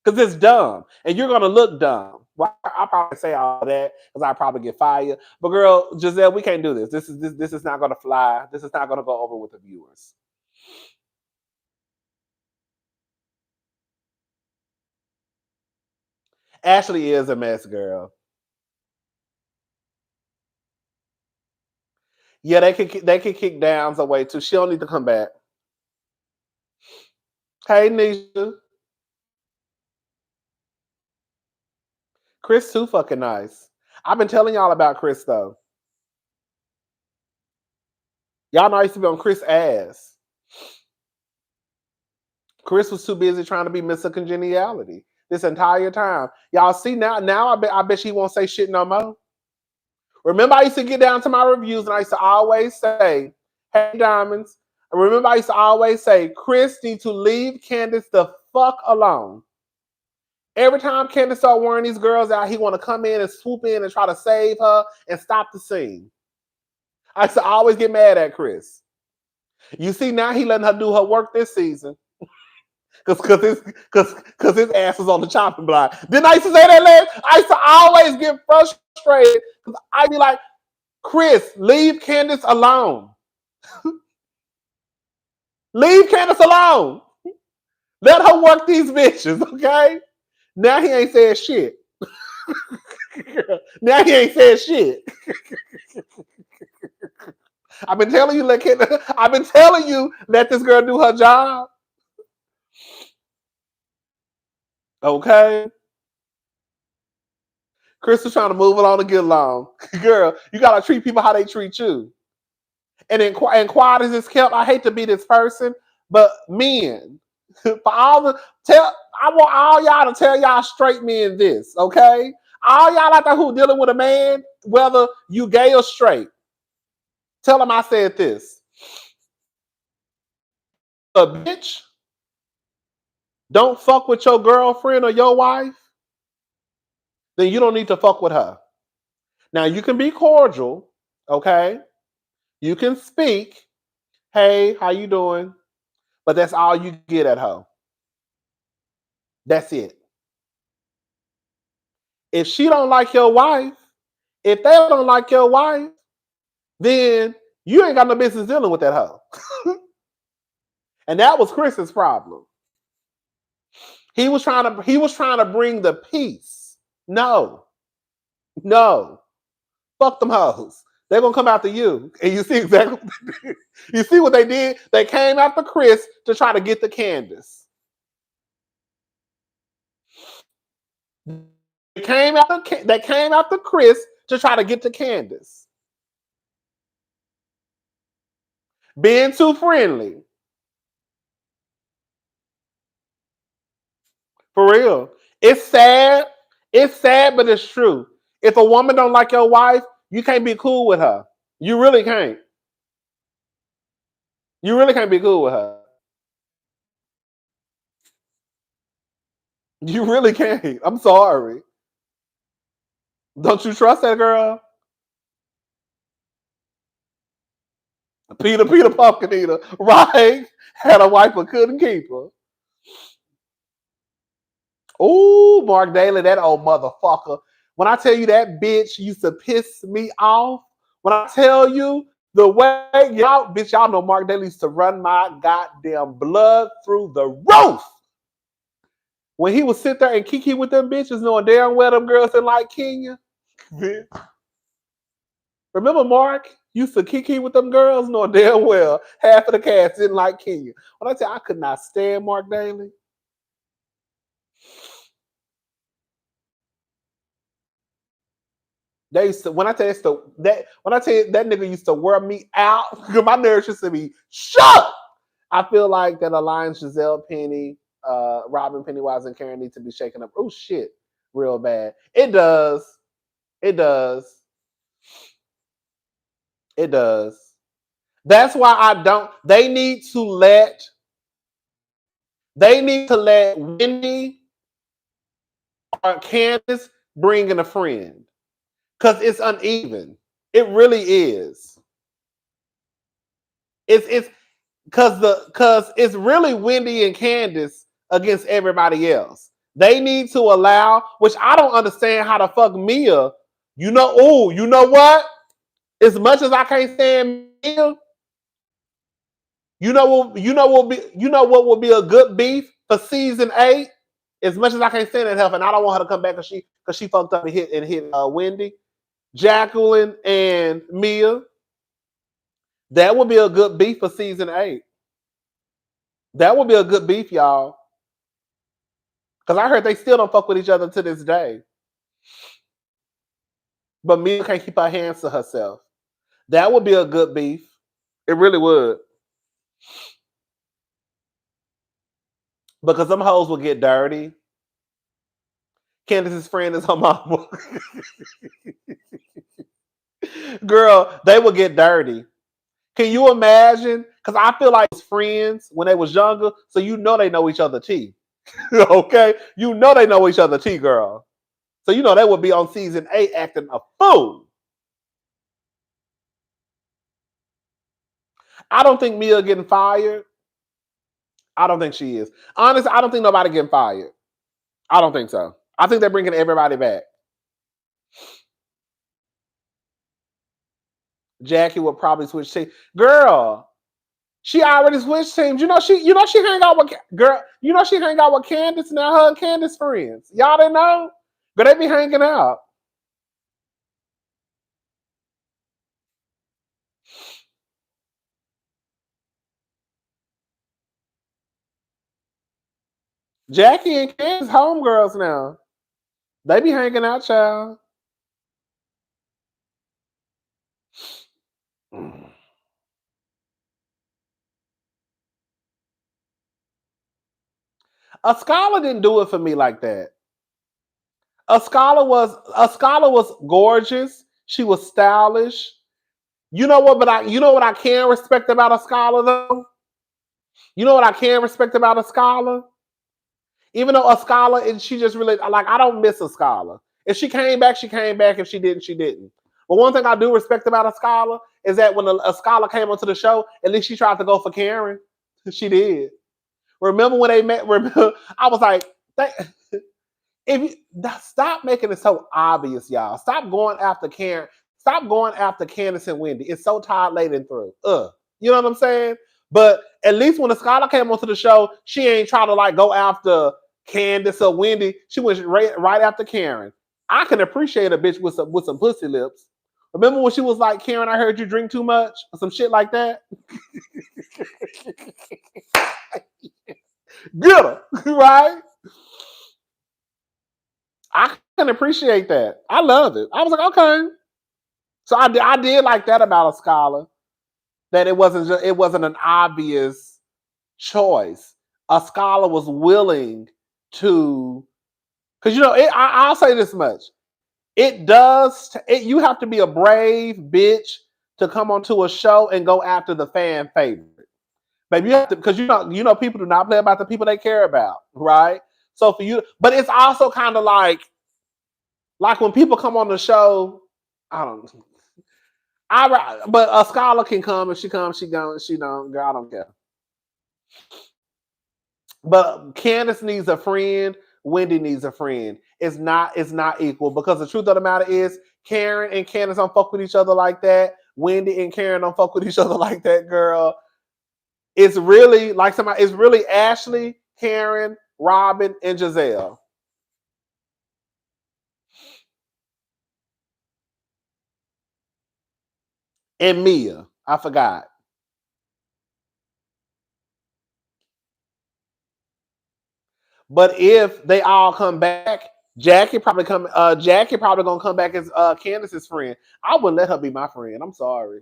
Because it's dumb. And you're gonna look dumb. Well, I'll probably say all that because I'll probably get fired. But girl, Giselle, we can't do this. This is not gonna fly. This is not gonna go over with the viewers. Ashley is a mess, girl. Yeah, they could kick Downs away too. She don't need to come back. Hey, Nisha. Chris too fucking nice. I've been telling y'all about Chris though. Y'all know I used to be on Chris' ass. Chris was too busy trying to be Mr. Congeniality this entire time. Y'all see now I bet she won't say shit no more. Remember, I used to get down to my reviews and I used to always say, hey, Diamonds. Remember, I used to always say, Chris needs to leave Candiace the fuck alone. Every time Candiace start wearing these girls out, he want to come in and swoop in and try to save her and stop the scene. I used to always get mad at Chris. You see, now he letting her do her work this season. Because his ass was on the chopping block. Didn't I used to say that last? I used to always get frustrated because I'd be like, Chris, leave Candiace alone. Leave Candiace alone. Let her work these bitches, okay? Now he ain't said shit. Now he ain't said shit. I've been telling you, let this girl do her job. Okay. Chris was trying to move along to get along. Girl, you gotta treat people how they treat you. And quiet as it's kept, I hate to be this person, but men, I want all y'all to tell y'all straight men this, okay? All y'all out there who dealing with a man, whether you gay or straight, tell them I said this. A bitch don't fuck with your girlfriend or your wife, then you don't need to fuck with her. Now you can be cordial, okay? You can speak, hey, how you doing? But that's all you get at her. That's it. If she don't like your wife, if they don't like your wife, then you ain't got no business dealing with that hoe. And that was Chris's problem. He was trying to bring the peace. No. Fuck them hoes. They're gonna come after you. And you see exactly what they did. You see what they did? They came after Chris to try to get the Candiace. They came after Chris to try to get to Candiace. Being too friendly. For real. It's sad. It's sad, but it's true. If a woman don't like your wife, you can't be cool with her. You really can't. You really can't be cool with her. You really can't. I'm sorry. Don't you trust that girl? Peter Pumpkin Eater, right? Had a wife but couldn't keep her. Ooh, Mark Daly, that old motherfucker. When I tell you that bitch used to piss me off, when I tell you the way y'all know Mark Daly used to run my goddamn blood through the roof. When he would sit there and kiki with them bitches, knowing damn well them girls didn't like Kenya. Remember Mark used to kiki with them girls, knowing damn well half of the cast didn't like Kenya. When I tell you I could not stand Mark Daly. They used to, when I tell you that nigga used to wear me out, because my nerves used to be shut. I feel like that Alliance Giselle Penny, Robin Pennywise, and Karen need to be shaken up. Oh shit, real bad. It does. It does. It does. That's why I don't. They need to let Wendy or Candiace bring in a friend, because it's uneven. It really is. It's because it's really Wendy and Candiace against everybody else. They need to allow, which I don't understand how the fuck Mia. You know what? As much as I can't stand Mia, you know what will be a good beef for season 8. As much as I can't stand that help, and I don't want her to come back because she fucked up and hit Wendy, Jacqueline, and Mia. That would be a good beef for season 8. That would be a good beef, y'all. Because I heard they still don't fuck with each other to this day. But Mia can't keep her hands to herself. That would be a good beef. It really would. Because them hoes will get dirty. Candiace's friend is her mama. Girl, they will get dirty. Can you imagine? Because I feel like friends when they was younger, so you know they know each other tea. Okay? You know they know each other tea, girl. So you know they would be on season 8 acting a fool. I don't think Mia getting fired. I don't think she is. Honestly, I don't think nobody getting fired. I don't think so. I think they're bringing everybody back. Jackie will probably switch teams. Girl, she already switched teams. You know she hang out with she hang out with Candiace now. Her and Candiace friends. Y'all didn't know? But they be hanging out. Jackie and Candiace homegirls now. They be hanging out, child. A scholar didn't do it for me like that. A scholar was gorgeous. She was stylish. You know what? But what I can respect about a scholar though. You know what I can respect about a scholar. Even though a scholar, and she just really like. I don't miss a scholar. If she came back, she came back. If she didn't, she didn't. But one thing I do respect about a scholar is that when a scholar came onto the show, at least she tried to go for Karen. She did. Remember when they met? Remember, I was like, if you stop making it so obvious, y'all. Stop going after Karen. Stop going after Candiace and Wendy. It's so tired laden through. You know what I'm saying? But at least when the scholar came onto the show, she ain't trying to like go after Candiace or Wendy. She went right after Karen. I can appreciate a bitch with some pussy lips. Remember when she was like, Karen, I heard you drink too much? Or some shit like that? Get her, right? I can appreciate that. I love it. I was like, okay. So I did like that about a scholar, that it wasn't an obvious choice. A scholar was willing to, because I'll say this much. You have to be a brave bitch to come onto a show and go after the fan favorite. Baby, you have to, because people do not play about the people they care about, right? So for you, but it's also kind of like when people come on the show, I don't know. But a scholar can come. If she comes, she goes. She don't. Girl, I don't care. But Candiace needs a friend Wendy needs a friend. It's not equal, because the truth of the matter is Karen and Candiace don't fuck with each other like that. Wendy and Karen don't fuck with each other like that, girl. It's really like it's really Ashley, Karen, Robin, and Giselle. And Mia. I forgot. But if they all come back, Jackie probably gonna come back as Candace's friend. I wouldn't let her be my friend. I'm sorry.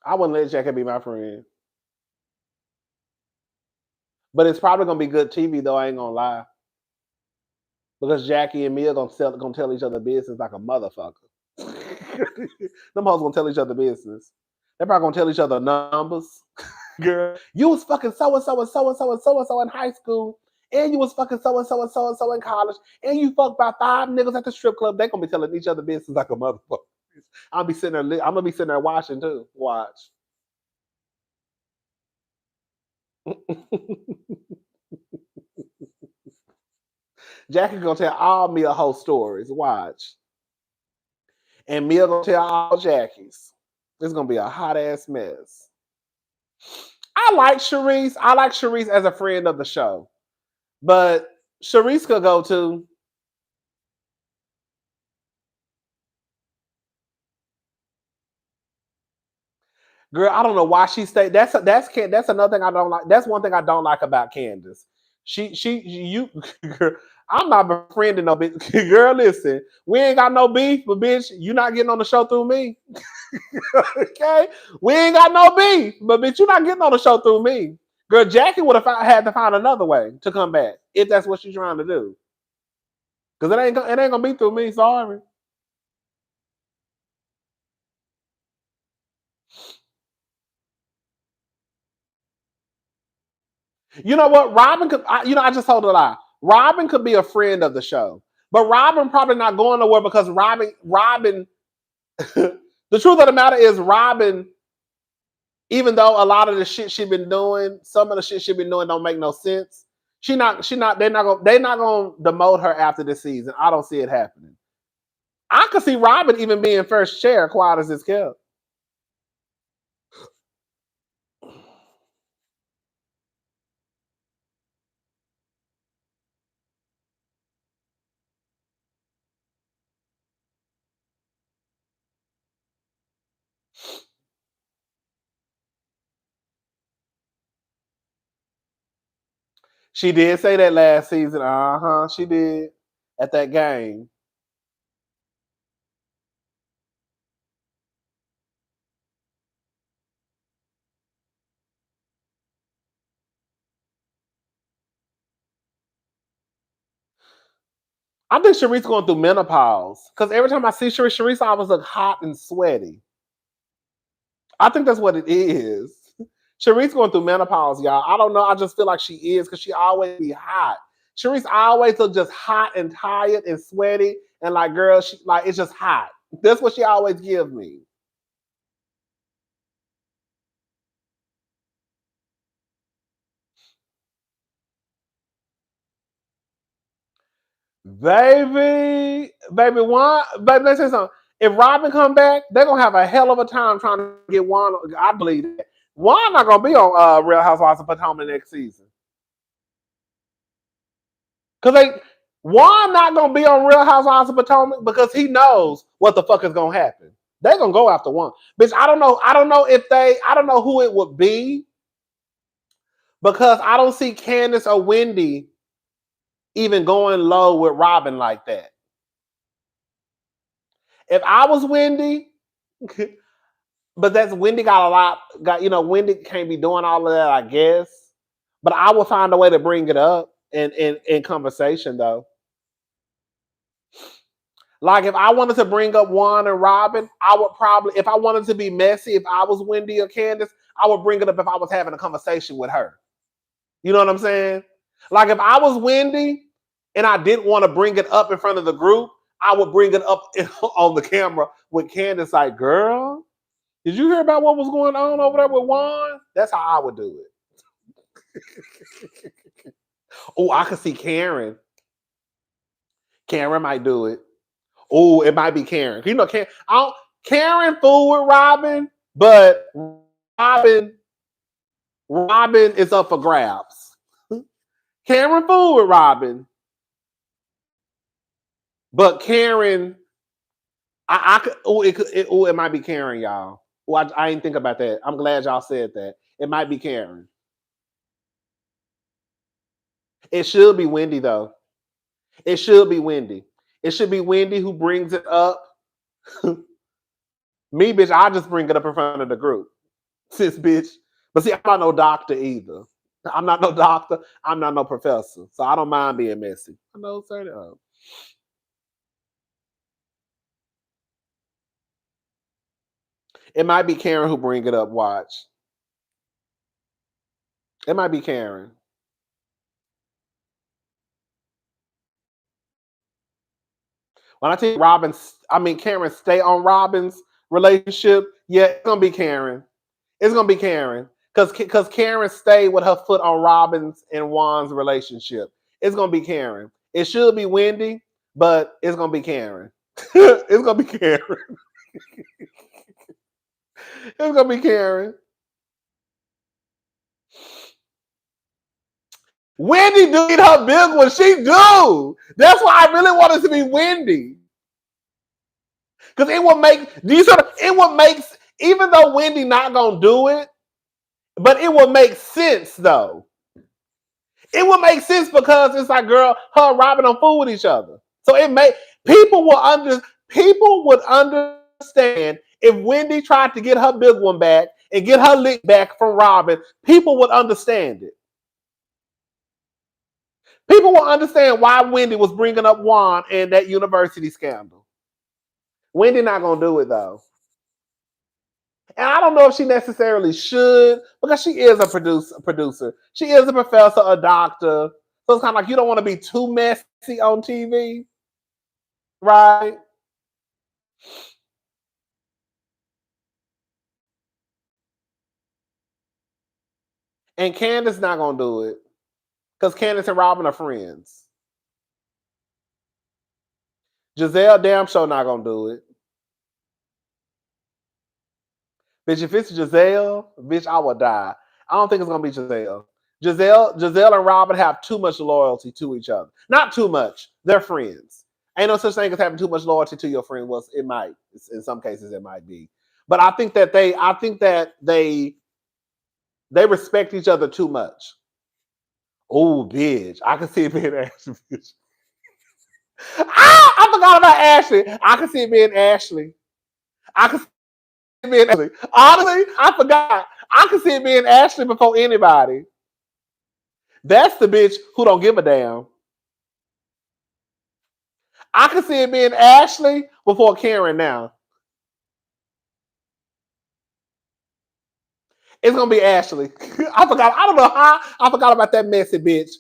I wouldn't let Jackie be my friend. But it's probably gonna be good TV though, I ain't gonna lie. Because Jackie and Mia gonna tell each other business like a motherfucker. Them hoes gonna tell each other business. They're probably gonna tell each other numbers. Girl, you was fucking so and so and so and so and so and so in high school, and you was fucking so and so and so and so in college, and you fucked by 5 niggas at the strip club. They gonna be telling each other business like a motherfucker. I'm gonna be sitting there watching too. Watch. Jackie gonna tell all Mia whole stories. Watch. And Mia gonna tell all Jackie's. It's gonna be a hot ass mess. I like Charisse. I like Charisse as a friend of the show. But Charisse could go too. Girl, I don't know why she stayed. That's another thing I don't like. That's one thing I don't like about Candiace. You girl, I'm not befriending no bitch. Girl, listen, we ain't got no beef, but bitch, you not getting on the show through me. Okay? We ain't got no beef, but bitch, you not getting on the show through me. Girl, Jackie would have had to find another way to come back if that's what she's trying to do. Because it ain't gonna be through me. Sorry. You know what? I just told a lie. Robin could be a friend of the show, but Robin probably not going nowhere because Robin. The truth of the matter is, Robin, even though a lot of the shit she been doing, some of the shit she been doing don't make no sense. They're not gonna demote her after this season. I don't see it happening. I could see Robin even being first chair, quiet as it's kept. She did say that last season. She did at that game. I think Sharice going through menopause because every time I see Sharice always look hot and sweaty. I think that's what it is. Sharice going through menopause, y'all. I don't know. I just feel like she is because she always be hot. Sharice always look just hot and tired and sweaty and like, girl, she like it's just hot. That's what she always gives me. Baby, Juan, baby, let's say something. If Robin come back, they're gonna have a hell of a time trying to get Juan. I believe that. Juan not gonna be on Real Housewives of Potomac next season. Cause Juan not gonna be on Real Housewives of Potomac because he knows what the fuck is gonna happen. They're gonna go after one. Bitch, I don't know. I don't know who it would be because I don't see Candiace or Wendy even going low with Robin like that. If I was Wendy, but that's Wendy got a lot. Wendy can't be doing all of that, I guess. But I will find a way to bring it up in conversation though. Like if I wanted to bring up Juan and Robin, I would probably, if I wanted to be messy, if I was Wendy or Candiace, I would bring it up if I was having a conversation with her. You know what I'm saying? Like if I was Wendy and I didn't want to bring it up in front of the group, I would bring it up on the camera with Candiace, like, girl, did you hear about what was going on over there with Juan? That's how I would do it. Oh, I could see Karen. Karen might do it. Oh, it might be Karen. You know, Karen fool with Robin, but Robin is up for grabs. Karen fool with Robin, but Karen, I could. Oh, it might be Karen, y'all. Oh, I didn't think about that. I'm glad y'all said that. It might be Karen. It should be Wendy though. It should be Wendy. It should be Wendy who brings it up. Me, bitch, I just bring it up in front of the group. Sis, bitch. But see, I'm not no doctor either. I'm not no doctor. I'm not no professor. So I don't mind being messy. I know, sir. It might be Karen who bring it up. Watch. It might be Karen. When I tell you Karen stay on Robin's relationship, yeah, it's gonna be Karen. It's gonna be Karen. Because Karen stayed with her foot on Robin's and Juan's relationship. It's gonna be Karen. It should be Wendy, but it's gonna be Karen. It's gonna be Karen. It's gonna be Karen. Wendy do need her big one. She do. That's why I really want it to be Wendy. Because it will make even though Wendy not gonna do it, but it will make sense though. It would make sense because it's like, girl, her and Robin don't fool with each other. So people would understand if Wendy tried to get her big one back and get her lick back from Robin. People would understand it. People will understand why Wendy was bringing up Juan and that university scandal. Wendy not gonna do it though. And I don't know if she necessarily should, because she is a producer. She is a professor, a doctor. So it's kind of like you don't want to be too messy on TV, right? And Candiace not gonna do it because Candiace and Robin are friends. Giselle damn sure not gonna do it. Bitch, if it's Giselle, bitch, I will die. I don't think it's gonna be Giselle. Giselle and Robin have too much loyalty to each other. Not too much. They're friends. Ain't no such thing as having too much loyalty to your friend. Well, it might. In some cases, it might be. But I think that they respect each other too much. Oh, bitch. I can see it being Ashley. Bitch. I forgot about Ashley. I can see it being Ashley. I can see it being Ashley. Honestly, I forgot. I can see it being Ashley before anybody. That's the bitch who don't give a damn. I can see it being Ashley before Karen now. It's gonna be Ashley. I forgot. I don't know how I forgot about that messy bitch.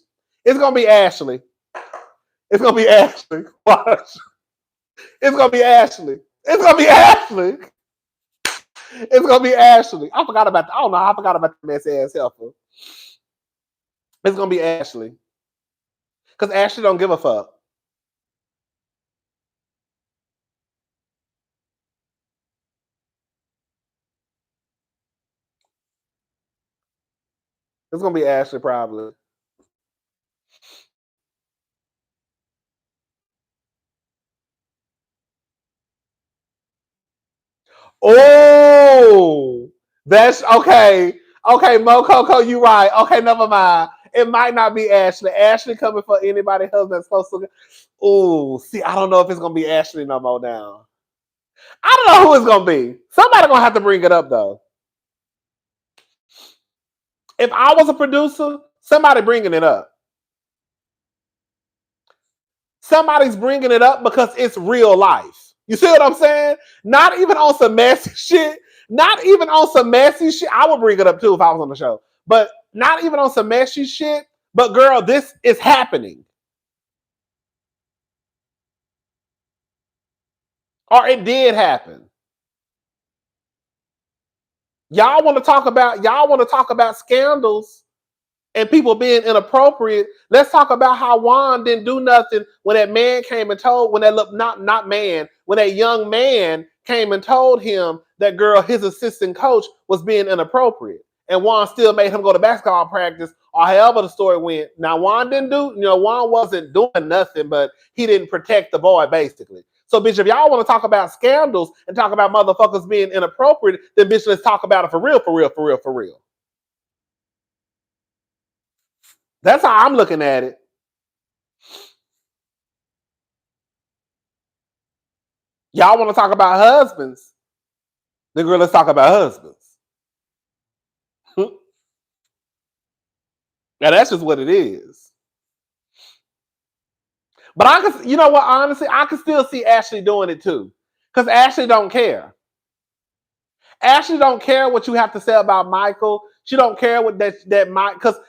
It's gonna be Ashley. It's gonna be Ashley. Watch. It's gonna be Ashley. It's gonna be Ashley. It's gonna be Ashley. I forgot about. I don't know. I forgot about the messy ass helper. It's gonna be Ashley. Because Ashley don't give a fuck. It's gonna be Ashley probably. Oh, that's okay. Okay, Mo Coco, you right. Okay, never mind. It might not be Ashley. Ashley coming for anybody else that's supposed to. Oh, see, I don't know if it's gonna be Ashley no more now. I don't know who it's gonna be. Somebody gonna have to bring it up though. If I was a producer, somebody bringing it up. Somebody's bringing it up because it's real life. You see what I'm saying? Not even on some messy shit. Not even on some messy shit. I would bring it up too if I was on the show. But not even on some messy shit. But girl, this is happening. Or it did happen. Y'all want to talk about scandals. and people being inappropriate. Let's talk about how Juan didn't do nothing when that man came and told, when that when that young man came and told him that girl, his assistant coach, was being inappropriate. And Juan still made him go to basketball practice, or however the story went. Now Juan didn't do, Juan wasn't doing nothing, but he didn't protect the boy, basically. So, bitch, if y'all want to talk about scandals and talk about motherfuckers being inappropriate, then bitch, let's talk about it for real, for real, for real, for real. That's how I'm looking at it. Y'all want to talk about husbands? Then girl, let's talk about husbands. Now that's just what it is. But I can, you know what? Honestly, I can still see Ashley doing it too, because Ashley don't care. Ashley don't care what you have to say about Michael. She don't care what that Mike, because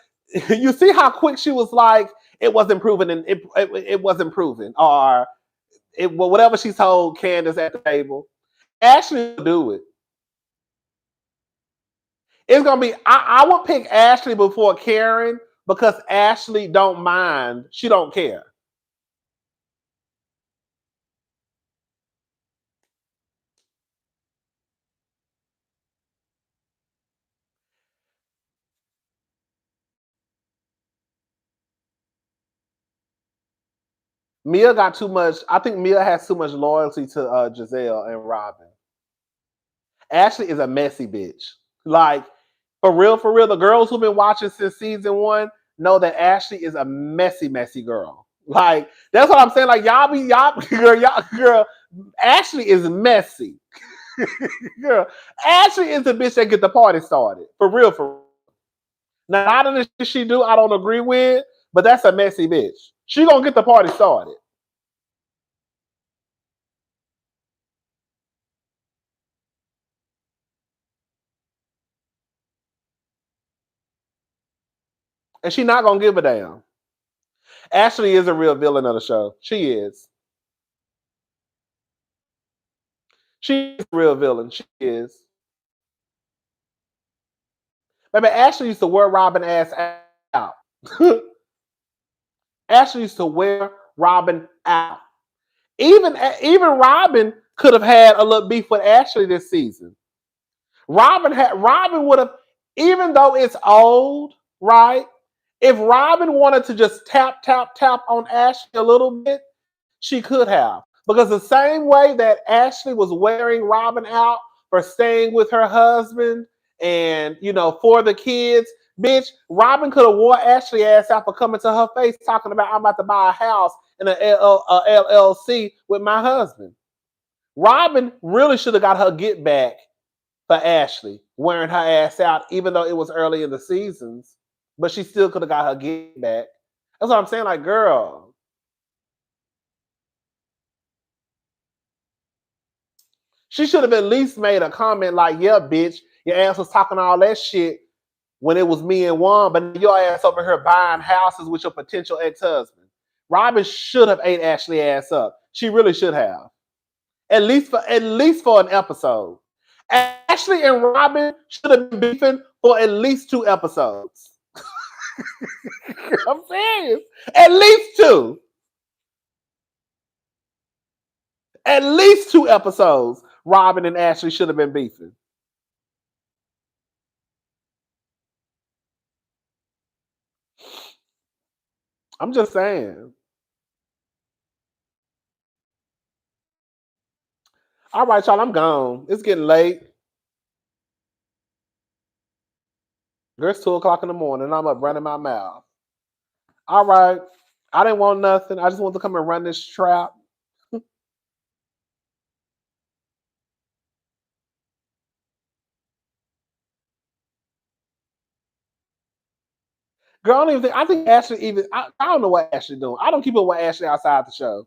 you see how quick she was like, it wasn't proven, and it wasn't proven, or whatever she told Candiace at the table. Ashley will do it. It's gonna be. I would pick Ashley before Karen because Ashley don't mind. She don't care. Mia got too much. I think Mia has too much loyalty to Giselle and Robin. Ashley is a messy bitch. Like, for real, the girls who've been watching since season 1 know that Ashley is a messy, messy girl. Like, that's what I'm saying. Like, girl, Ashley is messy. Girl, Ashley is the bitch that get the party started. For real, for real. Now, a lot of the shit she do, I don't agree with, but that's a messy bitch. She gonna get the party started. And she not gonna give a damn. Ashley is a real villain of the show. She is. She's a real villain. She is. Baby, Ashley used to wear Robin ass out. Ashley used to wear Robin out. Even Robin could have had a little beef with Ashley this season. Robin would have, even though it's old, right? If Robin wanted to just tap on Ashley a little bit, she could have. Because the same way that Ashley was wearing Robin out for staying with her husband and, for the kids, bitch, Robin could have wore Ashley ass out for coming to her face talking about, I'm about to buy a house in an LLC with my husband. Robin really should have got her get back for Ashley wearing her ass out, even though it was early in the seasons, but she still could have got her get back. That's what I'm saying. Like, girl, she should have at least made a comment like, yeah, bitch, your ass was talking all that shit when it was me and Juan, but your ass over here buying houses with your potential ex-husband. Robin should have ate Ashley ass up. She really should have. At least for an episode. Ashley and Robin should have been beefing for at least 2 episodes. I'm serious. At least 2. At least 2 episodes. Robin and Ashley should have been beefing. I'm just saying. All right, y'all, I'm gone. It's getting late. It's 2:00 in the morning. I'm up running my mouth. All right. I didn't want nothing. I just wanted to come and run this trap. Girl, I don't even think. I think Ashley even. I don't know what Ashley doing. I don't keep up with Ashley outside the show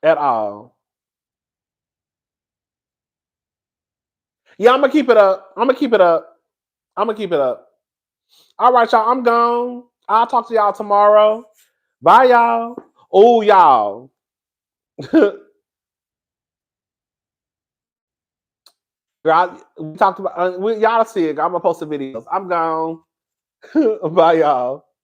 at all. Yeah, I'm gonna keep it up. I'm gonna keep it up. I'm gonna keep it up. All right, y'all. I'm gone. I'll talk to y'all tomorrow. Bye, y'all. Oh, y'all. We talked about y'all see it. I'm gonna post the videos. I'm gone. Bye, y'all.